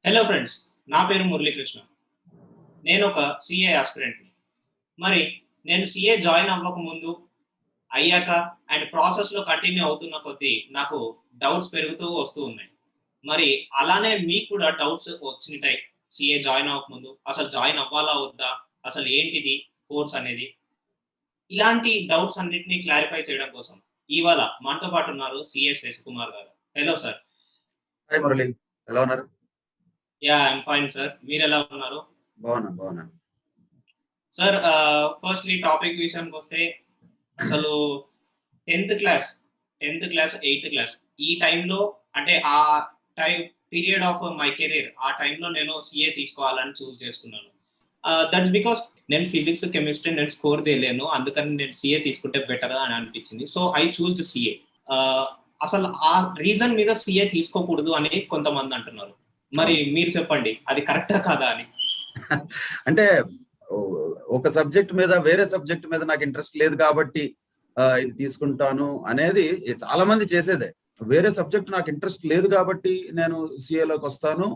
Hello friends. నా పేరు మురళీకృష్ణ. నేనొక సీఏ యాస్పిరెంట్‌ని. మరి నేను సీఏ జాయిన్ అవ్వకముందు, అయ్యాక అండ్ ప్రాసెస్‌లో కంటిన్యూ అవుతున్న కొద్దీ నాకు డౌట్స్ పెరుగుతూ వస్తూ ఉన్నాయి. మరి అలానే మీకు కూడా డౌట్స్ వచ్చుంటాయి. సీఏ జాయిన్ అవ్వకముందు అసలు జాయిన్ అవ్వాలా? వద్దా? అసలు ఏంటిది కోర్స్ అనేది? ఇలాంటి డౌట్స్ అన్నిటిని క్లారిఫై చేయడం కోసం ఇవాళ మనతో పాటు ఉన్నారు సీఏ శశికుమార్ గారు. Hello sir. హాయ్ మురళి, ఎలా ఉన్నారు? I'm fine sir. మీరెలా ఉన్నారు? బాగున్నాను. సార్ ఫస్ట్‌లీ టాపిక్ విషయానికొస్తే అసలు 10థ్ క్లాస్, 10థ్ క్లాస్, 8థ్ క్లాస్ ఈ టైంలో అంటే ఆ time period of my career ఆ టైంలో నేను సీఏ తీసుకోవాలని చూజ్ చేసుకున్నాను. దట్స్ బికాస్ నేను ఫిజిక్స్, కెమిస్ట్రీ నేను స్కోర్ చేయలేను. అందుకని నేను సీఏ తీసుకుంటే బెటర్ అని అనిపించింది. So, I చూస్డ్ CA. అసలు ఆ రీజన్ మీద సీఏ తీసుకోకూడదు అని కొంతమంది అంటున్నారు. మరి మీరు చెప్పండి. అది కరెక్టా కాదా అని? అంటే ఒక సబ్జెక్ట్ మీద వేరే సబ్జెక్ట్ మీద నాకు ఇంట్రెస్ట్ లేదు కాబట్టి ఇది తీసుకుంటాను అనేది చాలా మంది చేసేదే. వేరే సబ్జెక్ట్ నాకు ఇంట్రెస్ట్ లేదు కాబట్టి నేను సీఏలోకి వస్తాను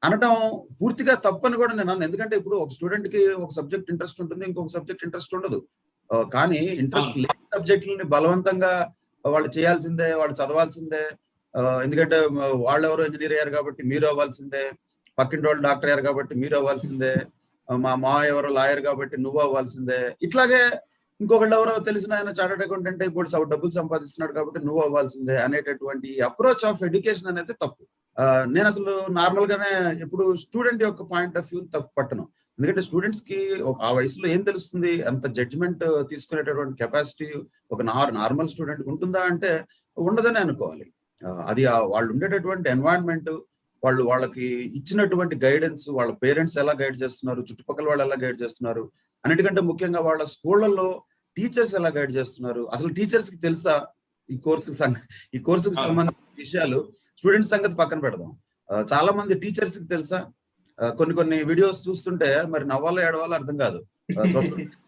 అనటం పూర్తిగా తప్పని కూడా నేను అన్నాను. ఎందుకంటే ఇప్పుడు ఒక స్టూడెంట్ కి ఒక సబ్జెక్ట్ ఇంట్రెస్ట్ ఉంటుంది, ఇంకొక సబ్జెక్ట్ ఇంట్రెస్ట్ ఉండదు. కానీ ఇంట్రెస్ట్ లేని సబ్జెక్టులని బలవంతంగా వాళ్ళు చేయాల్సిందే, వాళ్ళు చదవాల్సిందే. ఎందుకంటే వాళ్ళెవరో ఇంజనీర్ అయ్యారు కాబట్టి మీరు అవ్వాల్సిందే, పక్కింటి వాళ్ళు డాక్టర్ అయ్యారు కాబట్టి మీరు అవ్వాల్సిందే, మా ఎవరో లాయర్ కాబట్టి నువ్వు అవ్వాల్సిందే. ఇట్లాగే ఇంకొకళ్ళు ఎవరో తెలిసిన ఆయన చార్టర్డ్ అకౌంటెంట్ ఇప్పుడు డబ్బులు సంపాదిస్తున్నాడు కాబట్టి నువ్వు అవ్వాల్సిందే అనేటటువంటి అప్రోచ్ ఆఫ్ ఎడ్యుకేషన్ అనేది తప్పు. నేను అసలు నార్మల్ గానే ఎప్పుడు స్టూడెంట్ యొక్క పాయింట్ ఆఫ్ వ్యూ తప్పు పట్టను. ఎందుకంటే స్టూడెంట్స్ కి ఆ వయసులో ఏం తెలుస్తుంది, అంత జడ్జిమెంట్ తీసుకునేటటువంటి కెపాసిటీ ఒక నార్మల్ స్టూడెంట్ ఉంటుందా అంటే ఉండదని అనుకోవాలి. అది వాళ్ళు ఉండేటటువంటి ఎన్వైరన్మెంట్, వాళ్ళకి ఇచ్చినటువంటి గైడెన్స్, వాళ్ళ పేరెంట్స్ ఎలా గైడ్ చేస్తున్నారు, చుట్టుపక్కల వాళ్ళు ఎలా గైడ్ చేస్తున్నారు, అన్నిటికంటే ముఖ్యంగా వాళ్ళ స్కూళ్ళల్లో టీచర్స్ ఎలా గైడ్ చేస్తున్నారు. అసలు టీచర్స్ కి తెలుసా ఈ కోర్సుకి సంబంధించిన విషయాలు? స్టూడెంట్స్ సంగతి పక్కన పెడదాం. చాలా మంది టీచర్స్ కి తెలుసా? కొన్ని వీడియోస్ చూస్తుంటే మరి నవ్వాలో ఏడవాలో అర్థం కాదు.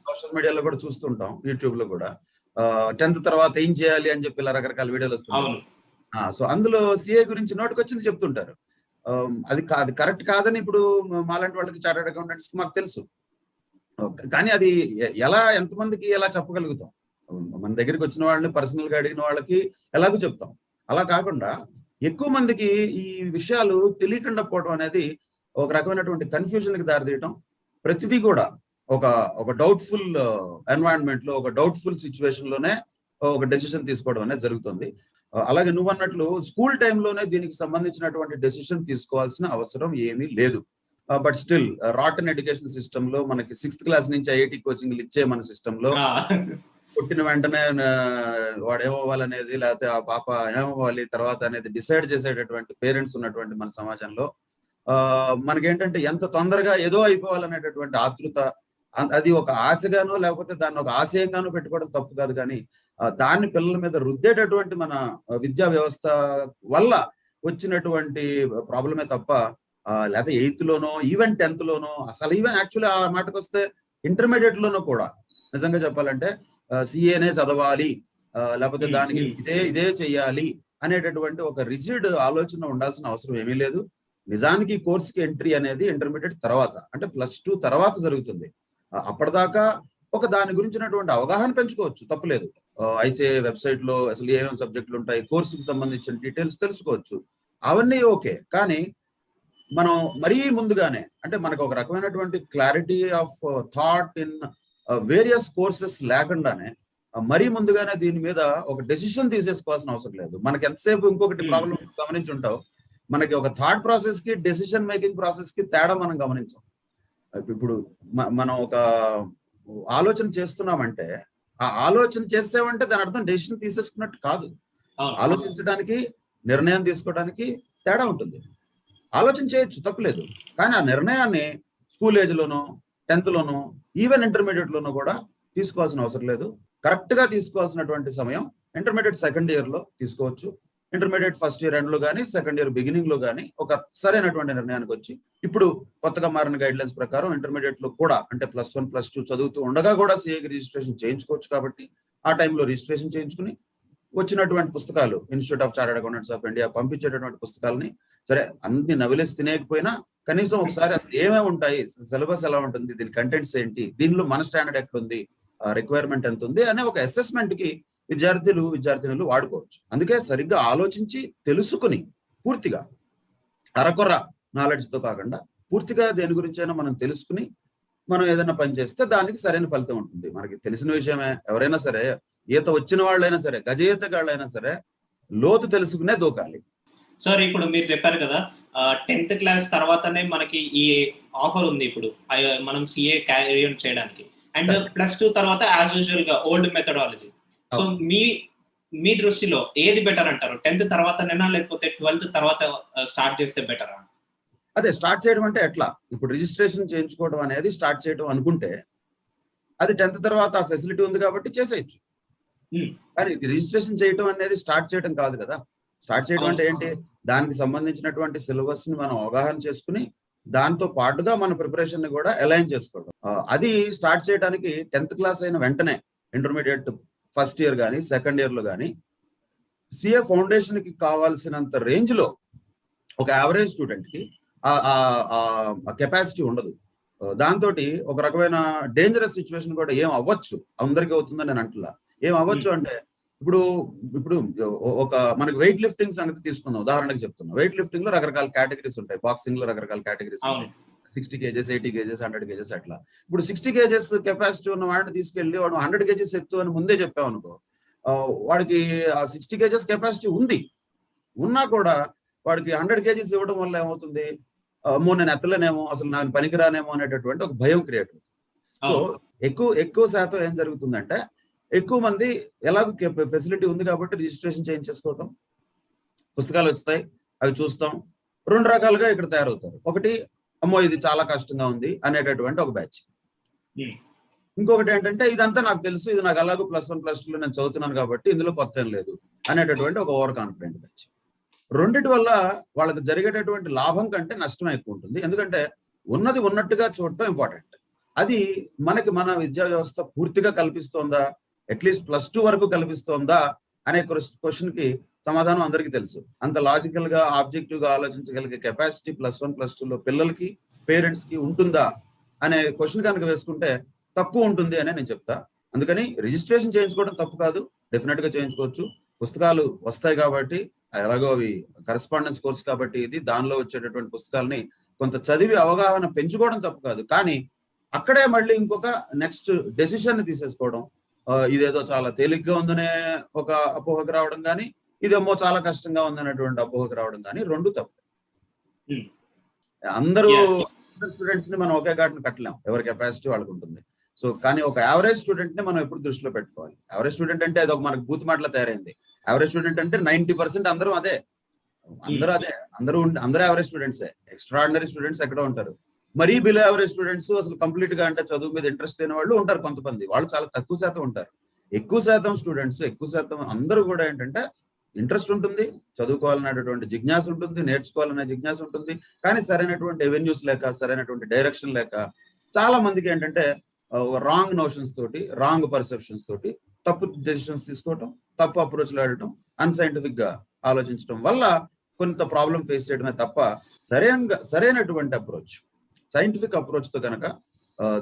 సోషల్ మీడియాలో కూడా చూస్తుంటాం, యూట్యూబ్ లో కూడా. 10th తర్వాత ఏం చేయాలి అని చెప్పి ఇలా రకరకాల వీడియోలు వస్తున్నాయి. సో అందులో సిఏ గురించి నోటికొచ్చింది చెప్తుంటారు. అది కరెక్ట్ కాదని ఇప్పుడు మాలాంటి వాళ్ళకి చార్టర్డ్ అకౌంటెంట్స్ కి మాకు తెలుసు. కానీ అది ఎంతమందికి ఎలా చెప్పగలుగుతాం? మన దగ్గరికి వచ్చిన వాళ్ళని పర్సనల్ గా అడిగిన వాళ్ళకి ఎలాగో చెప్తాం. అలా కాకుండా ఎక్కువ మందికి ఈ విషయాలు తెలియకుండా పోవడం అనేది ఒక రకమైనటువంటి కన్ఫ్యూజన్ కి దారితీయటం, ప్రతిదీ కూడా ఒక డౌట్ఫుల్ ఎన్వైరన్మెంట్ లో, ఒక డౌట్ఫుల్ సిచ్యువేషన్ లోనే ఒక డెసిషన్ తీసుకోవడం అనేది జరుగుతుంది. అలాగే నువ్వు అన్నట్లు స్కూల్ టైంలోనే దీనికి సంబంధించినటువంటి డెసిషన్ తీసుకోవాల్సిన అవసరం ఏమీ లేదు. But still rotten education system లో మనకి 6th క్లాస్ నుంచి ఐఐటి కోచింగ్లు ఇచ్చే మన సిస్టమ్ లో పుట్టిన వెంటనే వాడు ఏమవ్వాలనేది, లేకపోతే ఆ పాప ఏమవ్వాలి తర్వాత అనేది డిసైడ్ చేసేటటువంటి పేరెంట్స్ ఉన్నటువంటి మన సమాజంలో మనకేంటంటే ఎంత తొందరగా ఏదో అయిపోవాలనేటటువంటి ఆతృత, అది ఒక ఆశగానో లేకపోతే దాన్ని ఒక ఆశయంగానో పెట్టుకోవడం తప్పు కాదు. కానీ దాన్ని పిల్లల మీద రుద్దేటటువంటి మన విద్యా వ్యవస్థ వల్ల వచ్చినటువంటి ప్రాబ్లమే తప్ప లేకపోతే 8th లోనో ఈవెన్ 10th లోనో, అసలు ఈవెన్ యాక్చువల్లీ ఆ మాటకు వస్తే ఇంటర్మీడియట్ లోనో కూడా నిజంగా చెప్పాలంటే సిఏనే చదవాలి, లేకపోతే దానికి ఇదే చెయ్యాలి అనేటటువంటి ఒక రిజిడ్ ఆలోచన ఉండాల్సిన అవసరం ఏమీ లేదు. నిజానికి కోర్సుకి ఎంట్రీ అనేది ఇంటర్మీడియట్ తర్వాత అంటే +2 తర్వాత జరుగుతుంది. అప్పటిదాకా ఒక దాని గురించినటువంటి అవగాహన పెంచుకోవచ్చు, తప్పులేదు. ఐసీఏ వెబ్సైట్ లో అసలు ఏమేమి సబ్జెక్టులు ఉంటాయి, కోర్సుకి సంబంధించిన డీటెయిల్స్ తెలుసుకోవచ్చు, అవన్నీ ఓకే. కానీ మనం మరీ ముందుగానే అంటే మనకు ఒక రకమైనటువంటి clarity of thought in various courses లేకుండానే మరీ ముందుగానే దీని మీద ఒక డెసిషన్ తీసేసుకోవాల్సిన అవసరం లేదు. మనకి ఎంతసేపు ఇంకొకటి ప్రాబ్లం గమనించి ఉంటావు, మనకి ఒక థాట్ ప్రాసెస్ కి డెసిషన్ మేకింగ్ ప్రాసెస్ కి తేడా మనం గమనించాం. ఇప్పుడు మనం ఒక ఆలోచన చేస్తున్నామంటే ఆ ఆలోచన చేసామంటే దాని అర్థం డెసిషన్ తీసేసుకున్నట్టు కాదు. ఆలోచించడానికి, నిర్ణయం తీసుకోవడానికి తేడా ఉంటుంది. ఆలోచన చేయొచ్చు, తప్పులేదు. కానీ ఆ నిర్ణయాన్ని స్కూల్ ఏజ్ లోనో, 10th లోనో, ఈవెన్ ఇంటర్మీడియట్ లోనో కూడా తీసుకోవాల్సిన అవసరం లేదు. కరెక్ట్ గా తీసుకోవాల్సినటువంటి సమయం ఇంటర్మీడియట్ 2nd year లో తీసుకోవచ్చు. ఇంటర్మీడియట్ 1st year ఎండ్ లో కానీ, 2nd year బిగినింగ్ లో కానీ ఒక సరైనటువంటి నిర్ణయానికి వచ్చి, ఇప్పుడు కొత్తగా మారిన గైడ్ లైన్స్ ప్రకారం ఇంటర్మీడియట్ లో కూడా అంటే +1, +2 చదువుతూ ఉండగా కూడా సిఏకి రిజిస్ట్రేషన్ చేయించుకోవచ్చు. కాబట్టి ఆ టైంలో రిజిస్ట్రేషన్ చేయించుకుని వచ్చినటువంటి పుస్తకాలు Institute of Chartered Accountants of India పంపించేటటువంటి పుస్తకాలని సరే అన్ని నవలేసి తినేయకపోయినా కనీసం ఒకసారి అసలు ఏమేమి ఉంటాయి, సిలబస్ ఎలా ఉంటుంది, దీని కంటెంట్స్ ఏంటి, దీనిలో మన స్టాండర్డ్ ఎక్కడ ఉంది, రిక్వైర్మెంట్ ఎంత ఉంది అనే ఒక అసెస్మెంట్ కి విద్యార్థినులు వాడుకోవచ్చు. అందుకే సరిగ్గా ఆలోచించి తెలుసుకుని పూర్తిగా అరకొర నాలెడ్జ్ తో కాకుండా పూర్తిగా దేని గురించైనా మనం తెలుసుకుని మనం ఏదైనా పని చేస్తే దానికి సరైన ఫలితం ఉంటుంది. మనకి తెలిసిన విషయమే, ఎవరైనా సరే ఈత వచ్చిన వాళ్ళైనా సరే గజ ఈతగాళ్ళైనా సరే లోతు తెలుసుకునే దూకాలి. సార్ ఇప్పుడు మీరు చెప్పారు కదా 10th క్లాస్ తర్వాతనే మనకి ఈ ఆఫర్ ఉంది ఇప్పుడు మనం సిఏ క్యారీ ఆన్ చేయడానికి, అండ్ +2 తర్వాత యాజ్ యూజువల్ గా ఓల్డ్ మెథడాలజీ. సో మీ దృష్టిలో ఏది బెటర్ అంటారు? 10th తర్వాతనేనా లేకపోతే 12th తర్వాత స్టార్ట్ చేస్తే బెటరా? అదే స్టార్ట్ చేయడం అంటే ఎట్లా, ఇప్పుడు రిజిస్ట్రేషన్ చేయించుకోవడం అనేది స్టార్ట్ చేయడం అనుకుంటే అది 10th తర్వాత ఆ ఫెసిలిటీ ఉంది కాబట్టి చేసేయచ్చు. కానీ రిజిస్ట్రేషన్ చేయడం అనేది స్టార్ట్ చేయడం కాదు కదా. స్టార్ట్ చేయడం అంటే ఏంటి, దానికి సంబంధించినటువంటి సిలబస్ ని మనం అవగాహన చేసుకుని దాంతో పాటుగా మన ప్రిపరేషన్ ని కూడా అలైన్ చేసుకోవడం. అది స్టార్ట్ చేయడానికి 10th క్లాస్ అయిన వెంటనే ఇంటర్మీడియట్ ఫస్ట్ ఇయర్ కానీ సెకండ్ ఇయర్ లో కానీ సిఏ ఫౌండేషన్ కి కావాల్సినంత రేంజ్ లో ఒక యావరేజ్ స్టూడెంట్ కి కెపాసిటీ ఉండదు. దాంతో ఒక రకమైన డేంజరస్ సిచ్యువేషన్ కూడా ఏం అవ్వచ్చు, అందరికీ అవుతుందని నేను అంటున్నా. ఏం అవ్వచ్చు అంటే ఇప్పుడు ఒక మనకి వెయిట్ లిఫ్టింగ్ సంగతి తీసుకుందాం, ఉదాహరణకు చెప్తున్నాం. వెయిట్ లిఫ్టింగ్ లో రకరకాల కేటగిరీస్ ఉంటాయి, బాక్సింగ్ లో రకరకాల కేటగిరీస్ ఉంటాయి, 60 kgs 80 kgs 100 kgs అట్లా. ఇప్పుడు 60 kgs కెపాసిటీ ఉన్న వాడిని తీసుకెళ్లి వాడు 100 kgs ఎత్తు అని ముందే చెప్పాం అనుకో, వాడికి ఆ 60 kgs కెపాసిటీ ఉంది, ఉన్నా కూడా వాడికి 100 kgs ఇవ్వడం వల్ల ఏమవుతుంది, అమ్మో నేను ఎత్తలేనేమో, అసలు నాకు పనికిరానేమో అనేటటువంటి ఒక భయం క్రియేట్ అవుతుంది. సో ఎక్కువ శాతం ఏం జరుగుతుందంటే ఎక్కువ మంది ఎలాగో ఫెసిలిటీ ఉంది కాబట్టి రిజిస్ట్రేషన్ చేయించేసుకోవటం, పుస్తకాలు వస్తాయి అవి చూస్తాం, రెండు రకాలుగా ఇక్కడ తయారవుతారు. ఒకటి అమ్మో ఇది చాలా కష్టంగా ఉంది అనేటటువంటి ఒక బ్యాచ్. ఇంకొకటి ఏంటంటే ఇదంతా నాకు తెలుసు, ఇది నాకు అలాగో +1 +2 లో నేను చదువుతున్నాను కాబట్టి ఇందులో కొత్త ఏం లేదు అనేటటువంటి ఒక ఓవర్ కాన్ఫిడెంట్ బ్యాచ్. రెండిటి వల్ల వాళ్ళకి జరిగేటటువంటి లాభం కంటే నష్టం ఎక్కువ ఉంటుంది. ఎందుకంటే ఉన్నది ఉన్నట్టుగా చూడటం ఇంపార్టెంట్. అది మనకి మన విద్యా వ్యవస్థ పూర్తిగా కల్పిస్తోందా, అట్లీస్ట్ +2 వరకు కల్పిస్తోందా అనే క్వశ్చన్ కి సమాధానం అందరికీ తెలుసు. అంత లాజికల్ గా ఆబ్జెక్టివ్ గా ఆలోచించగలిగే కెపాసిటీ +1 +2 లో పిల్లలకి పేరెంట్స్ కి ఉంటుందా అనే క్వశ్చన్ కనుక వేసుకుంటే తక్కువ ఉంటుంది అని నేను చెప్తా. అందుకని రిజిస్ట్రేషన్ చేయించుకోవడం తప్పు కాదు, డెఫినెట్ గా చేయించుకోవచ్చు. పుస్తకాలు వస్తాయి కాబట్టి, ఎలాగో అవి కరెస్పాండెన్స్ కోర్స్ కాబట్టి ఇది దానిలో వచ్చేటటువంటి పుస్తకాలని కొంత చదివి అవగాహన పెంచుకోవడం తప్పు కాదు. కానీ అక్కడే మళ్ళీ ఇంకొక నెక్స్ట్ డెసిషన్ ని తీసేసుకోవడం, ఇదేదో చాలా తేలిగ్గా ఉందనే ఒక అపోహకు రావడం కానీ, ఇదేమో చాలా కష్టంగా ఉందనేటువంటి అపోహకు రావడం కానీ రెండు తప్పు. అందరూ స్టూడెంట్స్ ని మనం ఒకే ఘాటును కట్టలేం, ఎవరి కెపాసిటీ వాళ్ళకు ఉంటుంది. సో కానీ ఒక యావరేజ్ స్టూడెంట్ ని మనం ఎప్పుడు దృష్టిలో పెట్టుకోవాలి. యావరేజ్ స్టూడెంట్ అంటే అది ఒక మనకు బూత్ మాటలో తయారైంది. యావరేజ్ స్టూడెంట్ అంటే 90% అందరూ అదే, అందరూ యావరేజ్ స్టూడెంట్సే. ఎక్స్ట్రాడినరీ స్టూడెంట్స్ ఎక్కడో ఉంటారు, మరీ బిలో యావరేజ్ స్టూడెంట్స్, అసలు కంప్లీట్ గా అంటే చదువు మీద ఇంట్రెస్ట్ లేని వాళ్ళు ఉంటారు కొంతమంది, వాళ్ళు చాలా తక్కువ శాతం ఉంటారు. ఎక్కువ శాతం స్టూడెంట్స్, ఎక్కువ శాతం అందరూ కూడా ఏంటంటే ఇంట్రెస్ట్ ఉంటుంది, చదువుకోవాలనేటటువంటి జిజ్ఞాస ఉంటుంది, నేర్చుకోవాలనే జిజ్ఞాస ఉంటుంది. కానీ సరైనటువంటి ఎవెన్యూస్ లేక, సరైనటువంటి డైరెక్షన్ లేక చాలా మందికి ఏంటంటే రాంగ్ నోషన్స్ తోటి, రాంగ్ పర్సెప్షన్స్ తోటి తప్పు డెసిషన్స్ తీసుకోవటం, తప్పు అప్రోచ్ లో వెళ్ళటం, అన్సైంటిఫిక్ గా ఆలోచించడం వల్ల కొంత ప్రాబ్లం ఫేస్ చేయడమే తప్ప సరైనటువంటి అప్రోచ్, సైంటిఫిక్ అప్రోచ్ తో కనుక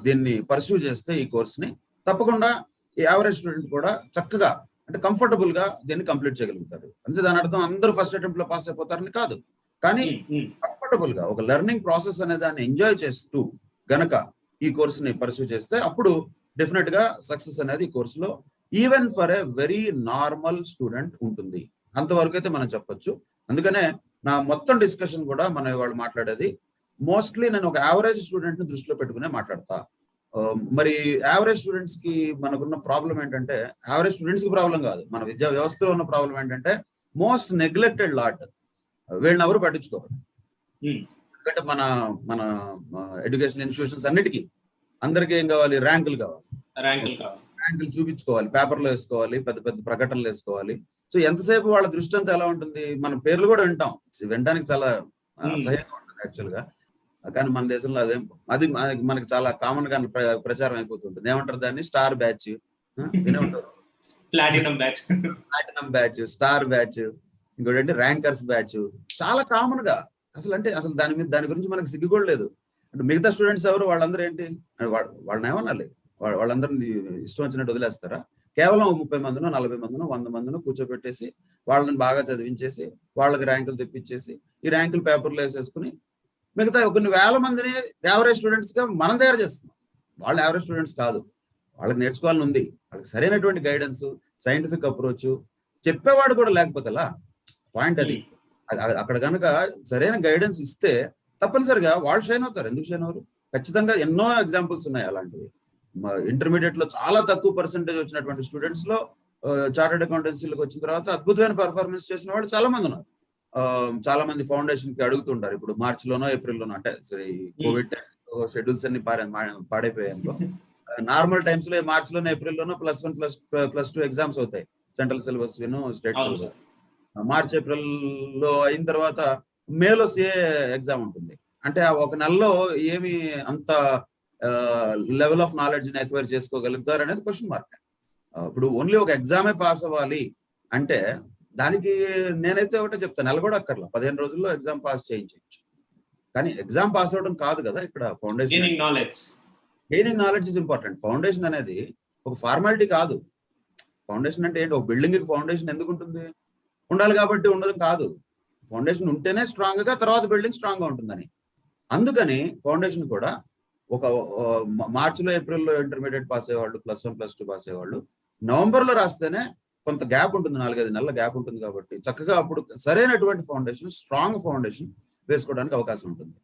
దీన్ని పర్సూ చేస్తే ఈ కోర్స్ ని తప్పకుండా ఈ యావరేజ్ స్టూడెంట్ కూడా చక్కగా అంటే కంఫర్టబుల్ గా దీన్ని కంప్లీట్ చేయగలుగుతారు. అంటే దాని అర్థం అందరూ ఫస్ట్ అటెంప్ట్ లో పాస్ అయిపోతారని కాదు, కానీ కంఫర్టబుల్ గా ఒక లెర్నింగ్ ప్రాసెస్ అనే దాన్ని ఎంజాయ్ చేస్తూ గనక ఈ కోర్స్ ని పర్సూ చేస్తే అప్పుడు డెఫినెట్ గా సక్సెస్ అనేది ఈ కోర్సులో even for a very normal student ఉంటుంది. అంతవరకు అయితే మనం చెప్పొచ్చు. అందుకనే నా మొత్తం డిస్కషన్ కూడా మనం ఇవాళ మాట్లాడేది మోస్ట్లీ నేను ఒక యావరేజ్ స్టూడెంట్ ని దృష్టిలో పెట్టుకునే మాట్లాడతా. మరి యావరేజ్ స్టూడెంట్స్ కి మనకున్న ప్రాబ్లం ఏంటంటే, యావరేజ్ స్టూడెంట్స్ కి ప్రాబ్లం కాదు, మన విద్యా వ్యవస్థలో ఉన్న ప్రాబ్లం ఏంటంటే మోస్ట్ నెగ్లెక్టెడ్ లాట్, వీళ్ళని ఎవరు పట్టించుకోరు. ఎందుకంటే మన మన ఎడ్యుకేషన్ ఇన్స్టిట్యూషన్స్ అన్నిటికీ అందరికీ ఏం కావాలి, ర్యాంకులు కావాలి, ర్యాంకులు చూపించుకోవాలి, పేపర్లో వేసుకోవాలి, పెద్ద పెద్ద ప్రకటనలు వేసుకోవాలి. సో ఎంతసేపు వాళ్ళ దృష్టి అంతా ఎలా ఉంటుంది, మన పేర్లు కూడా వినడానికి చాలా అసహ్యంగా ఉంటుంది యాక్చువల్ గా. కానీ మన దేశంలో అది మనకి చాలా కామన్ గా ప్రచారం అయిపోతుంటుంది. ఏమంటారు దాన్ని, స్టార్ బ్యాచ్ వినే ఉంటారు. Platinum batch. Platinum batch, star batch, ఇంకోటి ర్యాంకర్స్ బ్యాచ్. చాలా కామన్ గా అసలు దాని గురించి మనకి సిగ్గు కూడా లేదు. అంటే మిగతా స్టూడెంట్స్ ఎవరు, వాళ్ళందరూ ఏంటి వాళ్ళని ఏమనాలి, వాళ్ళందరినీ ఇష్టం వచ్చినట్టు వదిలేస్తారా? కేవలం 30 మందినో 40 మందినో 100 మందినో కూర్చోబెట్టేసి వాళ్ళని బాగా చదివించేసి వాళ్ళకి ర్యాంకులు తెప్పించేసి ఈ ర్యాంకులు పేపర్లు వేసేసుకుని మిగతా కొన్ని వేల మందిని యావరేజ్ స్టూడెంట్స్ గా మనం తయారు చేస్తున్నాం. వాళ్ళు యావరేజ్ స్టూడెంట్స్ కాదు, వాళ్ళకి నేర్చుకోవాలని ఉంది. వాళ్ళకి సరైనటువంటి గైడెన్స్, సైంటిఫిక్ అప్రోచ్ చెప్పేవాడు కూడా లేకపోతే ఎలా? పాయింట్ అది. అక్కడ కనుక సరైన గైడెన్స్ ఇస్తే తప్పనిసరిగా వాళ్ళు షైన్ అవుతారు. ఎందుకు షైన్ అవ్వరు? ఖచ్చితంగా ఎన్నో ఎగ్జాంపుల్స్ ఉన్నాయి అలాంటివి. ఇంటర్మీడియట్ లో చాలా తక్కువ పర్సెంటేజ్ వచ్చినటువంటి స్టూడెంట్స్ లో చార్టెడ్ అకౌంటెన్సీలకు వచ్చిన తర్వాత అద్భుతమైన పర్ఫార్మెన్స్ చేసిన వాళ్ళు చాలా మంది ఉన్నారు. చాలా మంది ఫౌండేషన్ కి అడుగుతుంటారు. ఇప్పుడు మార్చ్ లోనో ఏప్రిల్ లోనో, అంటే కోవిడ్ షెడ్యూల్స్ అన్ని పాడైపోయాయి. నార్మల్ టైమ్స్ లో మార్చ్ లోనో ఏప్రిల్ లోనో +1 +2 ఎగ్జామ్స్ అవుతాయి. Central syllabus state syllabus. March April లో అయిన తర్వాత మేలో సిఏ ఎగ్జామ్ ఉంటుంది. అంటే ఒక నెలలో ఏమి అంత లెవెల్ ఆఫ్ నాలెడ్జ్ ని అక్వైర్ చేసుకోగలుగుతారు అనేది క్వశ్చన్ మార్క్. ఇప్పుడు ఓన్లీ ఒక ఎగ్జామే పాస్ అవ్వాలి అంటే దానికి నేనైతే ఒకటే చెప్తాను, నెల కూడా అక్కర్లా, 15 రోజుల్లో ఎగ్జామ్ పాస్ చేయించవచ్చు. కానీ ఎగ్జామ్ పాస్ అవ్వడం కాదు కదా ఇక్కడ foundation. Gaining knowledge is important. Foundation అనేది ఒక ఫార్మాలిటీ కాదు. ఫౌండేషన్ అంటే ఏంటి? ఒక బిల్డింగ్ కి ఫౌండేషన్ ఎందుకు ఉంటుంది? ఉండాలి కాబట్టి ఉండదు కాదు. ఫౌండేషన్ ఉంటేనే స్ట్రాంగ్ గా తర్వాత బిల్డింగ్ స్ట్రాంగ్ గా ఉంటుందని. అందుకని ఫౌండేషన్ కూడా ఒక మార్చిలో ఏప్రిల్లో ఇంటర్మీడియట్ పాస్ అయ్యేవాళ్ళు, +1 +2 పాస్ అయ్యేవాళ్ళు నవంబర్ లో రాస్తేనే కొంత గ్యాప్ ఉంటుంది, 4-5 నెలల గ్యాప్ ఉంటుంది. కాబట్టి చక్కగా అప్పుడు సరైనటువంటి ఫౌండేషన్, స్ట్రాంగ్ ఫౌండేషన్ వేసుకోవడానికి అవకాశం ఉంటుంది.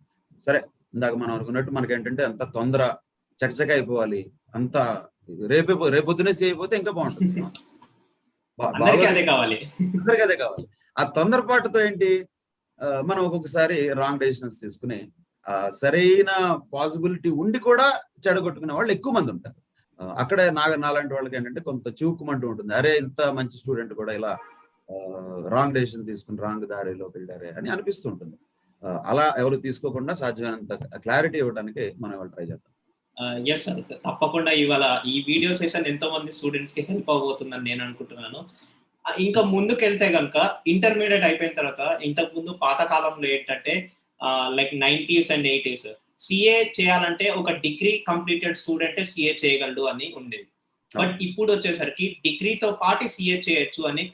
సరే, ఇందాక మనం అనుకున్నట్టు మనకేంటంటే అంత తొందర చకచక అయిపోవాలి, అంత రేపొద్దునే అయిపోతే ఇంకా బాగుంటుంది. అందరికీ అదే కావాలి. ఆ తొందరపాటుతో ఏంటి, మనం ఒక్కొక్కసారి రాంగ్ డెసిషన్స్ తీసుకుని సరైన పాసిబిలిటీ ఉండి కూడా చెడగొట్టుకునే వాళ్ళు ఎక్కువ మంది ఉంటారు. అక్కడే నాలాంటి వాళ్ళకి ఏంటంటే కొంత చూకుమంటూ ఉంటుంది. అరే, ఇంత మంచి స్టూడెంట్ కూడా ఇలా రాంగ్ డెసిషన్ తీసుకుని రాంగ్ దారిలోకి వెళ్ళారే అని అనిపిస్తూ ఉంటుంది. అలా ఎవరు తీసుకోకుండా సాధ్యమైనంత క్లారిటీ ఇవ్వడానికి మనం ఇవాళ ట్రై చేద్దాం. ఎస్ సార్, తప్పకుండా ఇవాళ ఈ వీడియో సెషన్ ఎంతో మంది స్టూడెంట్స్ కి హెల్ప్ అవబోతుందని నేను అనుకుంటున్నాను. ఇంకా ముందుకెళ్తే కనుక ఇంటర్మీడియట్ అయిపోయిన తర్వాత, ఇంతకు ముందు పాత కాలంలో ఏంటంటే like 90s and 80s CA చేయాలంటే ఒక డిగ్రీ కంప్లీటెడ్ స్టూడెంటే సిఏ చేయగలడు అని ఉండేది. బట్ ఇప్పుడు వచ్చేసరికి డిగ్రీతో పాటు సిఏ చేయొచ్చు అని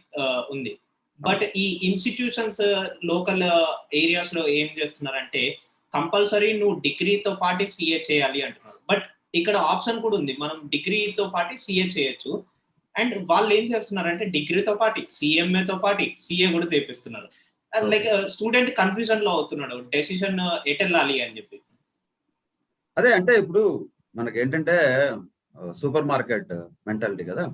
ఉంది. బట్ ఈ ఇన్స్టిట్యూషన్స్ లోకల్ ఏరియాస్ లో ఏం చేస్తున్నారంటే కంపల్సరీ నువ్వు డిగ్రీతో పాటు సిఏ చేయాలి అంటున్నారు. బట్ ఇక్కడ ఆప్షన్ కూడా ఉంది, మనం డిగ్రీతో పాటు సిఏ చేయొచ్చు. అండ్ వాళ్ళు ఏం చేస్తున్నారంటే డిగ్రీతో పాటు సిఎంఏతో పాటు సిఏ కూడా చేపిస్తున్నారు. లైక్ స్టూడెంట్ కన్ఫ్యూజన్ లో అవుతున్నాడు, డెసిషన్ ఎటెళ్ళాలి అని చెప్పి. అదే, అంటే ఇప్పుడు మనకి ఏంటంటే సూపర్ మార్కెట్ మెంటాలిటీ కదా.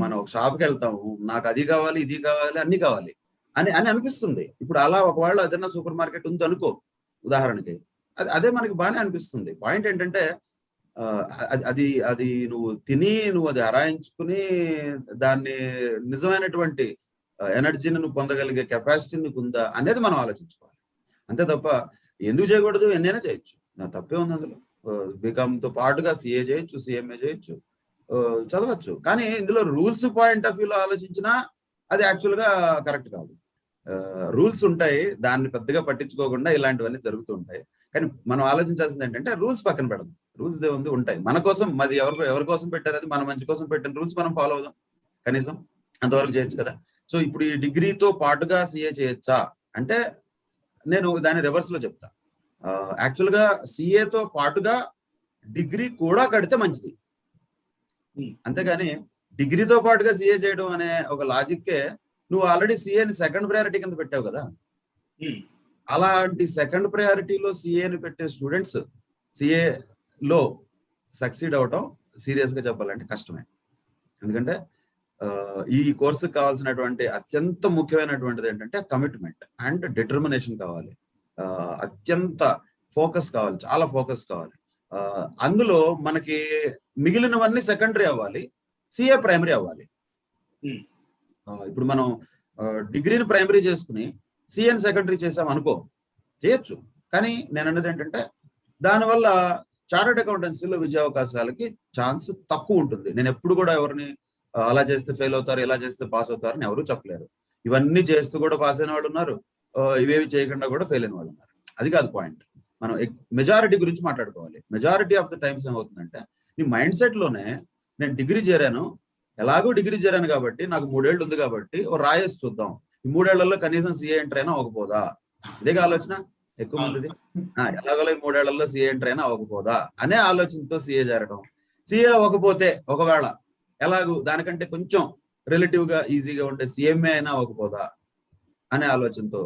మనం ఒక షాప్కి వెళ్తాము, నాకు అది కావాలి, ఇది కావాలి, అన్ని కావాలి అని అనిపిస్తుంది. ఇప్పుడు అలా ఒకవేళ ఏదైనా సూపర్ మార్కెట్ ఉంది అనుకో ఉదాహరణకి, అదే మనకి బాగానే అనిపిస్తుంది. పాయింట్ ఏంటంటే అది నువ్వు నువ్వు అది అరాయించుకుని దాన్ని నిజమైనటువంటి ఎనర్జీని నువ్వు పొందగలిగే కెపాసిటీ నీకు ఉందా అనేది మనం ఆలోచించుకోవాలి. అంతే తప్ప ఎందుకు చేయకూడదు, ఎన్నైనా చేయొచ్చు, నా తప్పే ఉంది అందులో. బీకామ్ తో పాటుగా సిఏ చేయొచ్చు, సిఎంఏ చేయొచ్చు, చదవచ్చు. కానీ ఇందులో రూల్స్ పాయింట్ ఆఫ్ వ్యూలో ఆలోచించినా అది యాక్చువల్ గా కరెక్ట్ కాదు. రూల్స్ ఉంటాయి, దాన్ని పెద్దగా పట్టించుకోకుండా ఇలాంటివన్నీ జరుగుతూ ఉంటాయి. కానీ మనం ఆలోచించాల్సింది ఏంటంటే రూల్స్ పక్కన పెడదాం. రూల్స్ దేవుంది ఉంటాయి మన కోసం, అది ఎవరి కోసం పెట్టారు, అది మన మంచి కోసం పెట్టిన రూల్స్ మనం ఫాలో అవుదాం, కనీసం అంతవరకు చేయొచ్చు కదా. సో ఇప్పుడు ఈ డిగ్రీతో పాటుగా సిఏ చేయొచ్చా అంటే నేను దాన్ని రివర్స్ లో చెప్తా. యాక్చువల్ గా సిఏతో పాటుగా డిగ్రీ కూడా కడితే మంచిది. అంతేగాని డిగ్రీతో పాటుగా సిఏ చేయడం అనే ఒక లాజిక్కే నువ్వు ఆల్రెడీ సిఏని సెకండ్ ప్రయారిటీ కింద పెట్టావు కదా. అలాంటి సెకండ్ ప్రయారిటీలో సిఏని పెట్టే స్టూడెంట్స్ సిఏలో సక్సీడ్ అవటం సీరియస్ గా చెప్పాలంటే కష్టమే. ఎందుకంటే ఈ కోర్సుకు కావాల్సినటువంటి అత్యంత ముఖ్యమైనటువంటిది ఏంటంటే కమిట్మెంట్ అండ్ డిటర్మినేషన్ కావాలి, అత్యంత ఫోకస్ కావాలి, చాలా ఫోకస్ కావాలి. అందులో మనకి మిగిలినవన్నీ సెకండరీ అవ్వాలి, సిఏ ప్రైమరీ అవ్వాలి. ఇప్పుడు మనం డిగ్రీని ప్రైమరీ చేసుకుని సిఏని సెకండరీ చేసాం అనుకో, చేయొచ్చు. కానీ నేను అన్నది ఏంటంటే దానివల్ల చార్టర్డ్ అకౌంటెన్సీలో విద్యావకాశాలకి ఛాన్స్ తక్కువ ఉంటుంది. నేను ఎప్పుడు కూడా ఎవరిని అలా చేస్తే ఫెయిల్ అవుతారు, ఇలా చేస్తే పాస్ అవుతారు అని ఎవరు చెప్పలేరు. ఇవన్నీ చేస్తూ కూడా పాస్ అయిన వాళ్ళు ఉన్నారు, ఇవేవి చేయకుండా కూడా ఫెయిల్ అయిన వాళ్ళు ఉన్నారు. అది కాదు పాయింట్. మనం మెజారిటీ గురించి మాట్లాడుకోవాలి. మెజారిటీ ఆఫ్ ద టైమ్స్ ఏమవుతుందంటే, నీ మైండ్ సెట్ లోనే నేను డిగ్రీ చేరాను, ఎలాగో డిగ్రీ చేరాను కాబట్టి నాకు 3 ఏళ్ళు ఉంది కాబట్టి ఓ రాయేసి చూద్దాం, ఈ 3 ఏళ్లలో కనీసం సిఏ ఎంటర్ అయినా అవ్వకపోదా, ఇదే ఆలోచన ఎక్కువ మందిది. ఎలాగోలో ఈ 3 ఏళ్లలో సిఏ ఎంటర్ అయినా అవ్వకపోదా అనే ఆలోచనతో సిఏ చేరడం. సిఏ అవ్వకపోతే ఒకవేళ ఎలాగూ దానికంటే కొంచెం రిలేటివ్ గా ఈజీగా ఉంటే సిఎంఏ అయినా అవ్వకపోదా అనే ఆలోచనతో